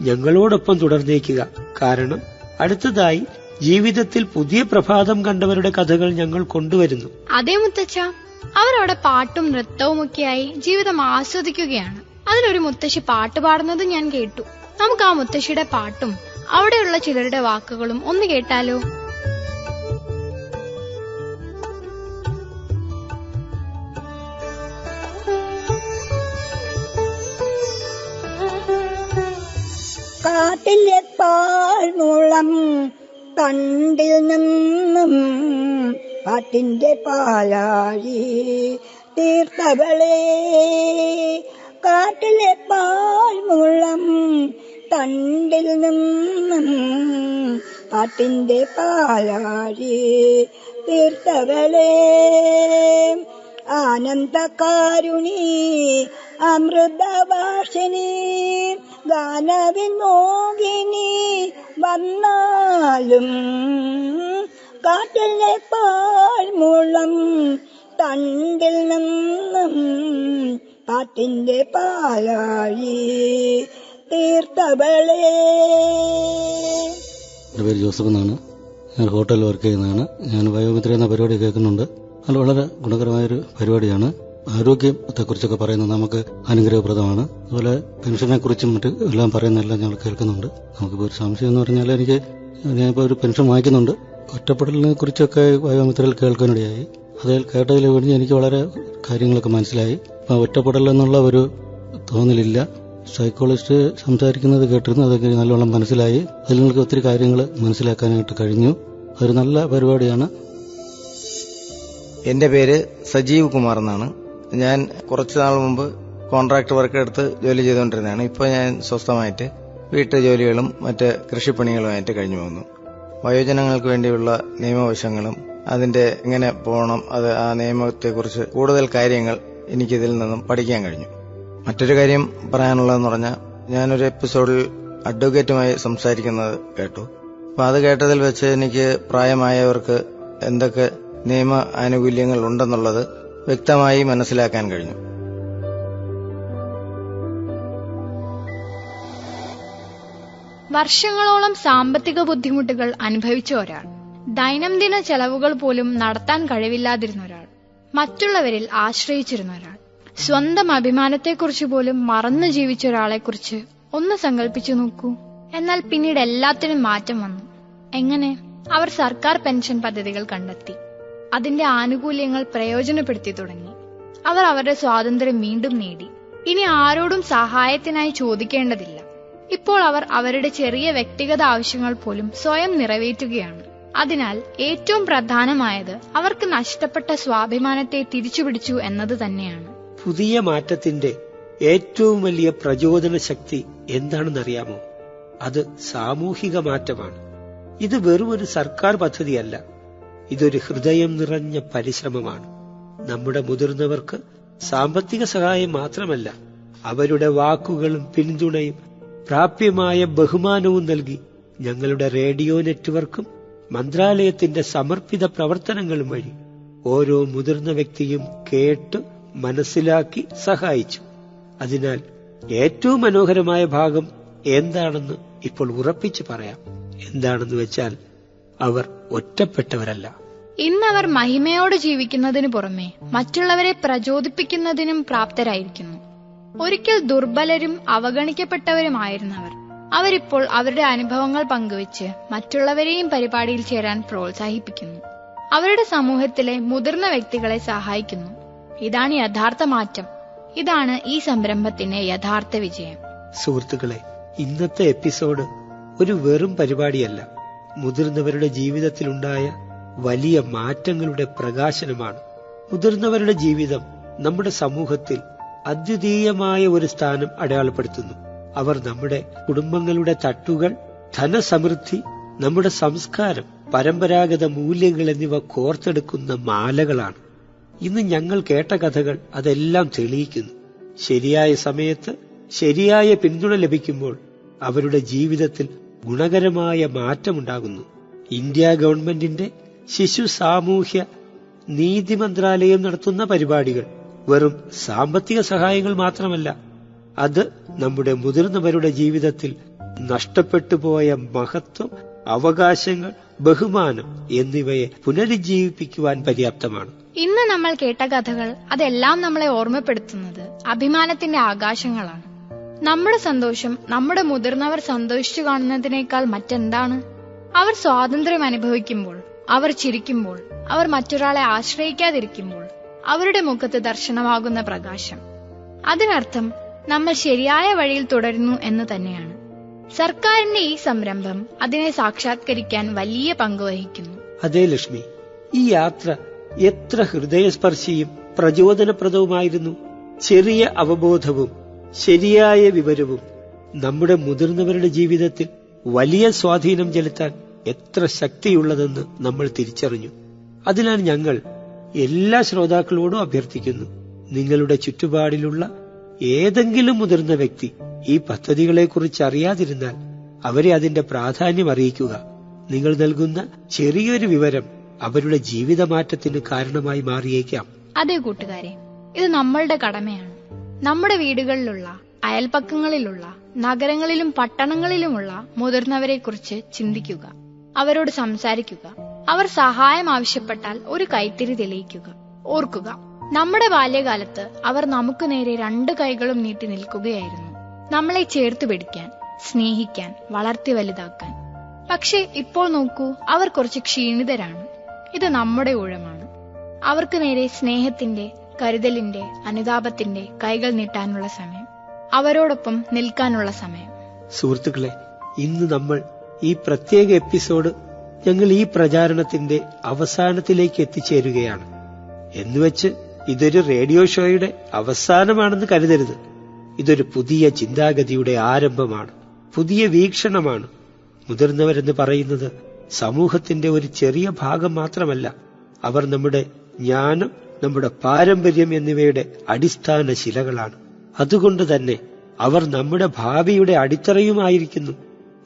ഞങ്ങളോടൊപ്പം തുടർന്നേക്കുക. കാരണം അടുത്തതായി ജീവിതത്തിൽ പുതിയ പ്രഭാതം കണ്ടവരുടെ കഥകൾ ഞങ്ങൾ കൊണ്ടുവരുന്നു. അതേ മുത്തച്ഛ, അവരവിടെ പാട്ടും നൃത്തവുമൊക്കെയായി ജീവിതം ആസ്വദിക്കുകയാണ്. അതിലൊരു മുത്തശ്ശി പാട്ട് പാടുന്നത് ഞാൻ കേട്ടു. നമുക്ക് ആ മുത്തശ്ശിയുടെ പാട്ടും അവിടെയുള്ള ചിലരുടെ വാക്കുകളും ഒന്ന് കേട്ടാലോ? കാട്ടിലെ പാഴ്മുളം കണ്ടിൽ നിന്നും പാട്ടിന്റെ പാലാഴി തീർത്തവളെ, കാട്ടിലെ പാഴ്മുളം തണ്ടിൽ നിന്നും പാട്ടിന്റെ പാലാഴി തീർത്തവളെ, ആനന്ദകാരുണി അമൃതവാസിനി ഗാനവിനോദിനി വന്നാലും കാട്ടിലെ പാഴ്മുളം തണ്ടിൽ നിന്നും പാട്ടിന്റെ പാലാഴി തീർത്തവളെ. എൻ്റെ പേര് ജോസഫ് എന്നാണ്. ഞാൻ ഹോട്ടലിൽ വർക്ക് ചെയ്യുന്നതാണ്. ഞാൻ വയോമിത്ര എന്ന പരിപാടി കേൾക്കുന്നുണ്ട്. അത് വളരെ ഗുണകരമായൊരു പരിപാടിയാണ്. ആരോഗ്യത്തെക്കുറിച്ചൊക്കെ പറയുന്നത് നമുക്ക് അനുഗ്രഹപ്രദമാണ്. അതുപോലെ പെൻഷനെ കുറിച്ചും മറ്റ് എല്ലാം പറയുന്നതെല്ലാം ഞങ്ങൾ കേൾക്കുന്നുണ്ട്. നമുക്കിപ്പോൾ ഒരു സംശയം എന്ന് പറഞ്ഞാൽ ഞാനിപ്പോൾ ഒരു പെൻഷൻ വാങ്ങിക്കുന്നുണ്ട്. ഒറ്റപ്പെടലിനെ കുറിച്ചൊക്കെ വയോമിത്രയിൽ കേൾക്കാനിടയായി. അതിൽ കേട്ടതിൽ വേണ്ടി എനിക്ക് വളരെ കാര്യങ്ങളൊക്കെ മനസ്സിലായി. ഒറ്റപ്പെടൽ എന്നുള്ള ഒരു തോന്നലില്ല. സൈക്കോളജിസ്റ്റ് സംസാരിക്കുന്നത് കേട്ടിരുന്നു, അതൊക്കെ നല്ലോണം മനസ്സിലായി. അതിൽ നിങ്ങൾക്ക് ഒത്തിരി കാര്യങ്ങൾ മനസ്സിലാക്കാനായിട്ട് കഴിഞ്ഞു. അതൊരു നല്ല പരിപാടിയാണ്. എന്റെ പേര് സജീവ് കുമാർ എന്നാണ്. ഞാൻ കുറച്ചു നാൾ മുമ്പ് കോൺട്രാക്ട് വർക്ക് എടുത്ത് ജോലി ചെയ്തുകൊണ്ടിരുന്നതാണ്. ഇപ്പോൾ ഞാൻ സ്വസ്ഥമായിട്ട് വീട്ടു ജോലികളും മറ്റ് കൃഷിപ്പണികളുമായിട്ട് കഴിഞ്ഞു പോകുന്നു. വയോജനങ്ങൾക്ക് വേണ്ടിയുള്ള നിയമവശങ്ങളും അതിന്റെ എങ്ങനെ പോകണം, അത് ആ നിയമത്തെക്കുറിച്ച് കൂടുതൽ കാര്യങ്ങൾ എനിക്കിതിൽ നിന്നും പഠിക്കാൻ കഴിഞ്ഞു. മറ്റൊരു കാര്യം പറയാനുള്ളതെന്ന് പറഞ്ഞാൽ, ഞാനൊരു എപ്പിസോഡിൽ അഡ്വക്കേറ്റുമായി സംസാരിക്കുന്നത് കേട്ടു. അപ്പം അത് കേട്ടതിൽ വെച്ച് എനിക്ക് പ്രായമായവർക്ക് എന്തൊക്കെ നിയമ ആനുകൂല്യങ്ങൾ ഉണ്ടെന്നുള്ളത് വ്യക്തമായി മനസ്സിലാക്കാൻ കഴിഞ്ഞു. വർഷങ്ങളോളം സാമ്പത്തിക ബുദ്ധിമുട്ടുകൾ അനുഭവിച്ച ഒരാൾ, ദൈനംദിന ചെലവുകൾ പോലും നടത്താൻ കഴിവില്ലാതിരുന്ന ഒരാൾ, മറ്റുള്ളവരിൽ ആശ്രയിച്ചിരുന്ന ഒരാൾ, സ്വന്തം അഭിമാനത്തെക്കുറിച്ച് പോലും മറന്നു ജീവിച്ച ഒരാളെക്കുറിച്ച് ഒന്ന് സങ്കല്പിച്ചു നോക്കൂ. എന്നാൽ പിന്നീട് എല്ലാത്തിനും മാറ്റം വന്നു. എങ്ങനെ? അവർ സർക്കാർ പെൻഷൻ പദ്ധതികൾ കണ്ടെത്തി, അതിന്റെ ആനുകൂല്യങ്ങൾ പ്രയോജനപ്പെടുത്തി തുടങ്ങി. അവർ അവരുടെ സ്വാതന്ത്ര്യം വീണ്ടും നേടി. ഇനി ആരോടും സഹായത്തിനായി ചോദിക്കേണ്ടതില്ല. ഇപ്പോൾ അവർ അവരുടെ ചെറിയ വ്യക്തിഗത ആവശ്യങ്ങൾ പോലും സ്വയം നിറവേറ്റുകയാണ്. അതിനാൽ ഏറ്റവും പ്രധാനമായത് അവർക്ക് നഷ്ടപ്പെട്ട സ്വാഭിമാനത്തെ തിരിച്ചുപിടിച്ചു എന്നത് തന്നെയാണ്. പുതിയ മാറ്റത്തിന്റെ ഏറ്റവും വലിയ പ്രചോദന ശക്തി എന്താണെന്നറിയാമോ? അത് സാമൂഹിക മാറ്റമാണ്. ഇത് വെറും ഒരു സർക്കാർ പദ്ധതിയല്ല, ഇതൊരു ഹൃദയം നിറഞ്ഞ പരിശ്രമമാണ്. നമ്മുടെ മുതിർന്നവർക്ക് സാമ്പത്തിക സഹായം മാത്രമല്ല, അവരുടെ വാക്കുകളും പിന്തുണയും പ്രാപ്യമായ ബഹുമാനവും നൽകി ഞങ്ങളുടെ റേഡിയോ നെറ്റ്വർക്കും മന്ത്രാലയത്തിന്റെ സമർപ്പിത പ്രവർത്തനങ്ങളും വഴി ഓരോ മുതിർന്ന വ്യക്തിയും കേട്ട് മനസ്സിലാക്കി സഹായിച്ചു. അതിനാൽ ഏറ്റവും മനോഹരമായ ഭാഗം എന്താണെന്ന് ഇപ്പോൾ ഉറപ്പിച്ചു പറയാം. എന്താണെന്ന് വെച്ചാൽ, അവർ ഒറ്റപ്പെട്ടവരല്ല. ഇന്നവർ മഹിമയോട് ജീവിക്കുന്നതിനു പുറമെ മറ്റുള്ളവരെ പ്രചോദിപ്പിക്കുന്നതിനും പ്രാപ്തരായിരിക്കുന്നു. ഒരിക്കൽ ദുർബലരും അവഗണിക്കപ്പെട്ടവരുമായിരുന്നവർ, അവരിപ്പോൾ അവരുടെ അനുഭവങ്ങൾ പങ്കുവച്ച് മറ്റുള്ളവരെയും പരിപാടിയിൽ ചേരാൻ പ്രോത്സാഹിപ്പിക്കുന്നു. അവരുടെ സമൂഹത്തിലെ മുതിർന്ന വ്യക്തികളെ സഹായിക്കുന്നു. ഇതാണ് യഥാർത്ഥ മാറ്റം. ഇതാണ് ഈ സംരംഭത്തിന്റെ യഥാർത്ഥ വിജയം. സുഹൃത്തുക്കളെ, ഇന്നത്തെ എപ്പിസോഡ് ഒരു വെറും പരിപാടിയല്ല, മുതിർന്നവരുടെ ജീവിതത്തിലുണ്ടായ വലിയ മാറ്റങ്ങളുടെ പ്രകാശനമാണ്. മുതിർന്നവരുടെ ജീവിതം നമ്മുടെ സമൂഹത്തിൽ അദ്വിതീയമായ ഒരു സ്ഥാനം അടയാളപ്പെടുത്തുന്നു. അവർ നമ്മുടെ കുടുംബങ്ങളുടെ തട്ടുകൾ, ധനസമൃദ്ധി, നമ്മുടെ സംസ്കാരം, പരമ്പരാഗത മൂല്യങ്ങൾ എന്നിവ കോർത്തെടുക്കുന്ന മാലകളാണ്. ഇന്ന് ഞങ്ങൾ കേട്ട കഥകൾ അതെല്ലാം തെളിയിക്കുന്നു. ശരിയായ സമയത്ത് ശരിയായ പിന്തുണ ലഭിക്കുമ്പോൾ അവരുടെ ജീവിതത്തിൽ ഗുണകരമായ മാറ്റമുണ്ടാകുന്നു. ഇന്ത്യ ഗവൺമെന്റിന്റെ ശിശു സാമൂഹ്യ നീതി മന്ത്രാലയം നടത്തുന്ന പരിപാടികൾ വെറും സാമ്പത്തിക സഹായങ്ങൾ മാത്രമല്ല, അത് നമ്മുടെ മുതിർന്നവരുടെ ജീവിതത്തിൽ നഷ്ടപ്പെട്ടു പോയ മഹത്വം, അവകാശങ്ങൾ, ബഹുമാനം എന്നിവയെ പുനരുജ്ജീവിപ്പിക്കുവാൻ പര്യാപ്തമാണ്. ഇന്ന് നമ്മൾ കേട്ട കഥകൾ അതെല്ലാം നമ്മളെ ഓർമ്മപ്പെടുത്തുന്നത് അഭിമാനത്തിന്റെ ആകാശങ്ങളാണ്. നമ്മുടെ സന്തോഷം നമ്മുടെ മുതിർന്നവർ സന്തോഷിച്ചു കാണുന്നതിനേക്കാൾ മറ്റെന്താണ്? അവർ സ്വാതന്ത്ര്യം അനുഭവിക്കുമ്പോൾ, അവർ ചിരിക്കുമ്പോൾ, അവർ മറ്റൊരാളെ ആശ്രയിക്കാതിരിക്കുമ്പോൾ അവരുടെ മുഖത്ത് ദർശനമാകുന്ന പ്രകാശം. അതിനർത്ഥം നമ്മൾ ശരിയായ വഴിയിൽ തുടരുന്നു എന്ന് തന്നെയാണ്. സർക്കാരിന്റെ ഈ സംരംഭം അതിനെ സാക്ഷാത്കരിക്കാൻ വലിയ പങ്ക് വഹിക്കുന്നു. അതേ ലക്ഷ്മി, ഈ യാത്ര എത്ര ഹൃദയസ്പർശിയും പ്രചോദനപ്രദവുമായിരുന്നു. ചെറിയ അവബോധവും ശരിയായ വിവരവും നമ്മുടെ മുതിർന്നവരുടെ ജീവിതത്തിൽ വലിയ സ്വാധീനം ചെലുത്താൻ എത്ര ശക്തിയുള്ളതെന്ന് നമ്മൾ തിരിച്ചറിഞ്ഞു. അതിനാൽ ഞങ്ങൾ എല്ലാ ശ്രോതാക്കളോടും അഭ്യർത്ഥിക്കുന്നു, നിങ്ങളുടെ ചുറ്റുപാടിലുള്ള ഏതെങ്കിലും മുതിർന്ന വ്യക്തി ഈ പദ്ധതികളെക്കുറിച്ച് അറിയാതിരുന്നാൽ അവരെ അതിന്റെ പ്രാധാന്യം അറിയിക്കുക. നിങ്ങൾ നൽകുന്ന ചെറിയൊരു വിവരം അവരുടെ ജീവിതമാറ്റത്തിന് കാരണമായി മാറിയേക്കാം. അതെ കൂട്ടുകാരെ, ഇത് നമ്മളുടെ കടമയാണ്. നമ്മുടെ വീടുകളിലുള്ള, അയൽപക്കങ്ങളിലുള്ള, നഗരങ്ങളിലും പട്ടണങ്ങളിലുമുള്ള മുതിർന്നവരെ കുറിച്ച് ചിന്തിക്കുക. അവരോട് സംസാരിക്കുക. അവർ സഹായം ആവശ്യപ്പെട്ടാൽ ഒരു കൈത്തിരി തെളിയിക്കുക. ഓർക്കുക, നമ്മുടെ ബാല്യകാലത്ത് അവർ നമുക്ക് നേരെ 2 കൈകളും നീട്ടി നിൽക്കുകയായിരുന്നു. നമ്മളെ ചേർത്ത് പിടിക്കാൻ, സ്നേഹിക്കാൻ, വളർത്തി വലുതാക്കാൻ. പക്ഷേ ഇപ്പോൾ നോക്കൂ, അവർ കുറച്ച് ക്ഷീണിതരാണ്. ഇത് നമ്മുടെ ഊഴമാണ്. അവർക്ക് നേരെ സ്നേഹത്തിന്റെ, കരുതലിന്റെ, അനുതാപത്തിന്റെ കൈകൾ നീട്ടാനുള്ള സമയം, അവരോടൊപ്പം നിൽക്കാനുള്ള സമയം. സുഹൃത്തുക്കളെ, ഇന്ന് നമ്മൾ ഈ പ്രത്യേക എപ്പിസോഡ് ഞങ്ങൾ ഈ പ്രചാരണത്തിന്റെ അവസാനത്തിലേക്ക് എത്തിച്ചേരുകയാണ്. എന്നുവെച്ച് ഇതൊരു റേഡിയോ ഷോയുടെ അവസാനമാണെന്ന് കരുതരുത്. ഇതൊരു പുതിയ ചിന്താഗതിയുടെ ആരംഭമാണ്, പുതിയ വീക്ഷണമാണ്. മുതിർന്നവരെന്ന് പറയുന്നത് സമൂഹത്തിന്റെ ഒരു ചെറിയ ഭാഗം മാത്രമല്ല. അവർ നമ്മുടെ ജ്ഞാനം, നമ്മുടെ പാരമ്പര്യം എന്നിവയുടെ അടിസ്ഥാന ശിലകളാണ്. അതുകൊണ്ട് തന്നെ അവർ നമ്മുടെ ഭാവിയുടെ അടിത്തറയുമായിരിക്കുന്നു.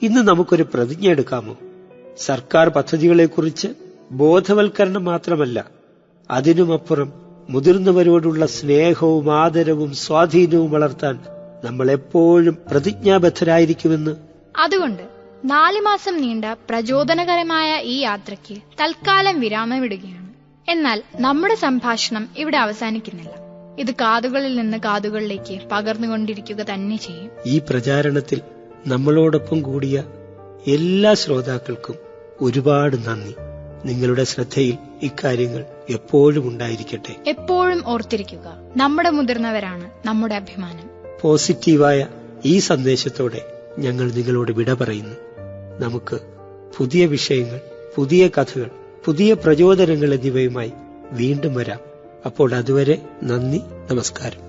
ഇന്ന് നമുക്കൊരു പ്രതിജ്ഞ എടുക്കാമോ? സർക്കാർ പദ്ധതികളെക്കുറിച്ച് ബോധവൽക്കരണം മാത്രമല്ല, അതിനുമപ്പുറം മുതിർന്നവരോടുള്ള സ്നേഹവും ആദരവും സ്വാധീനവും വളർത്താൻ നമ്മൾ എപ്പോഴും പ്രതിജ്ഞാബദ്ധരായിരിക്കുമെന്ന്. അതുകൊണ്ട് 4 മാസം നീണ്ട പ്രചോദനകരമായ ഈ യാത്രയ്ക്ക് തൽക്കാലം വിരാമമിടുകയാണ്. എന്നാൽ നമ്മുടെ സംഭാഷണം ഇവിടെ അവസാനിക്കുന്നില്ല. ഇത് കാതുകളിൽ നിന്ന് കാതുകളിലേക്ക് പകർന്നുകൊണ്ടിരിക്കുക തന്നെ ചെയ്യും. ഈ പ്രചാരണത്തിൽ നമ്മളോടൊപ്പം കൂടിയ എല്ലാ ശ്രോതാക്കൾക്കും ഒരുപാട് നന്ദി. നിങ്ങളുടെ ശ്രദ്ധയിൽ ഇക്കാര്യങ്ങൾ എപ്പോഴും ഉണ്ടായിരിക്കട്ടെ. എപ്പോഴും ഓർത്തിരിക്കുക, നമ്മുടെ മുതിർന്നവരാണ് നമ്മുടെ അഭിമാനം. പോസിറ്റീവായ ഈ സന്ദേശത്തോടെ ഞങ്ങൾ നിങ്ങളോട് വിട പറയുന്നു. നമുക്ക് പുതിയ വിഷയങ്ങൾ, പുതിയ കഥകൾ, പുതിയ പ്രചോദനങ്ങൾ എന്നിവയുമായി വീണ്ടും വരാം. അപ്പോൾ അതുവരെ നന്ദി, നമസ്കാരം.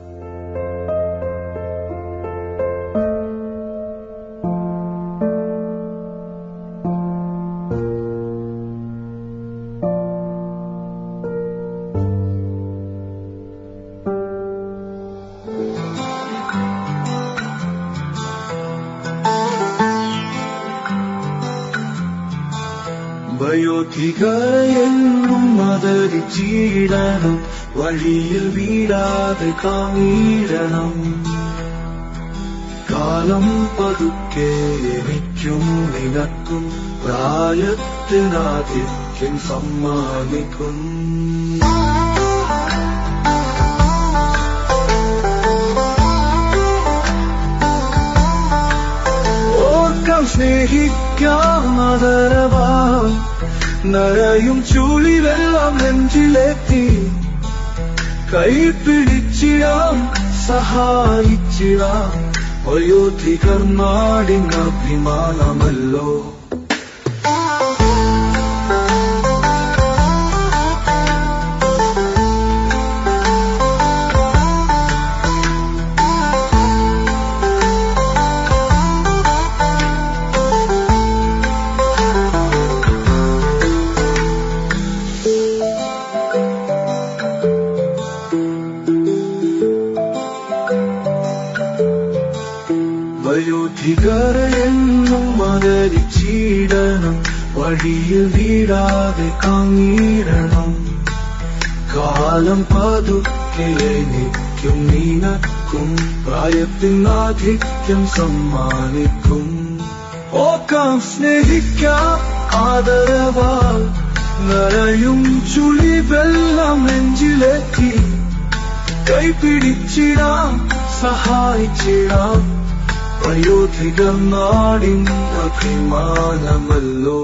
വയോധികയെന്നും ആദരിച്ചിടണം, വഴിയിൽ വീഴാതെ കാണിടണം. കാലം പതുക്കെ എനിക്കും നിനക്കും പ്രായത്തിനാധിക്യം സമ്മാനിക്കും. ഓർക്കാം സ്നേഹിക്കാം ആദരവായി, നരയും ചുളിവെല്ലാം നെഞ്ചിലെത്തി. കൈപിടിച്ചിടാം, സഹായിച്ചിടാം, വയോധികർ നാടിൻ അഭിമാനമല്ലോ. വയോധികരെന്നും ആദരിച്ചിടണം, വഴിയിൽ വീഴാതെ കാണിടണം. കാലം പതുക്കെ എനിക്കും നിനക്കും പ്രായത്തിനാധിക്യം സമ്മാനിക്കും. ഓർക്കാം സ്നേഹിക്കാം ആദരവാൽ, നരയും ചുളിവെല്ലാം നെഞ്ചിലെത്തി. കൈപിടിച്ചിടാം, സഹായിച്ചിടാം, വയോധികർ നാടിൻ അഭിമാനമല്ലോ.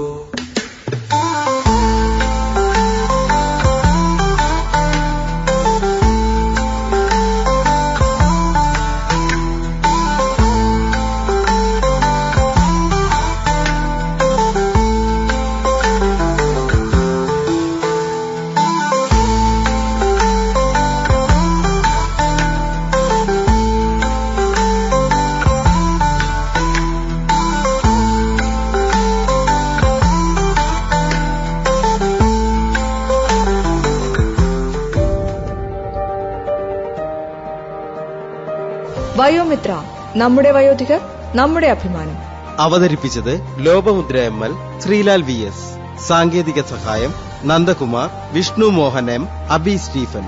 വയോമിത്ര, നമ്മുടെ വയോധികർ, നമ്മുടെ അഭിമാനം. അവതരിപ്പിച്ചത് ലോപമുദ്ര ML, ശ്രീലാൽ VS. സാങ്കേതിക സഹായം നന്ദകുമാർ, വിഷ്ണു മോഹൻ M, അബി സ്റ്റീഫൻ.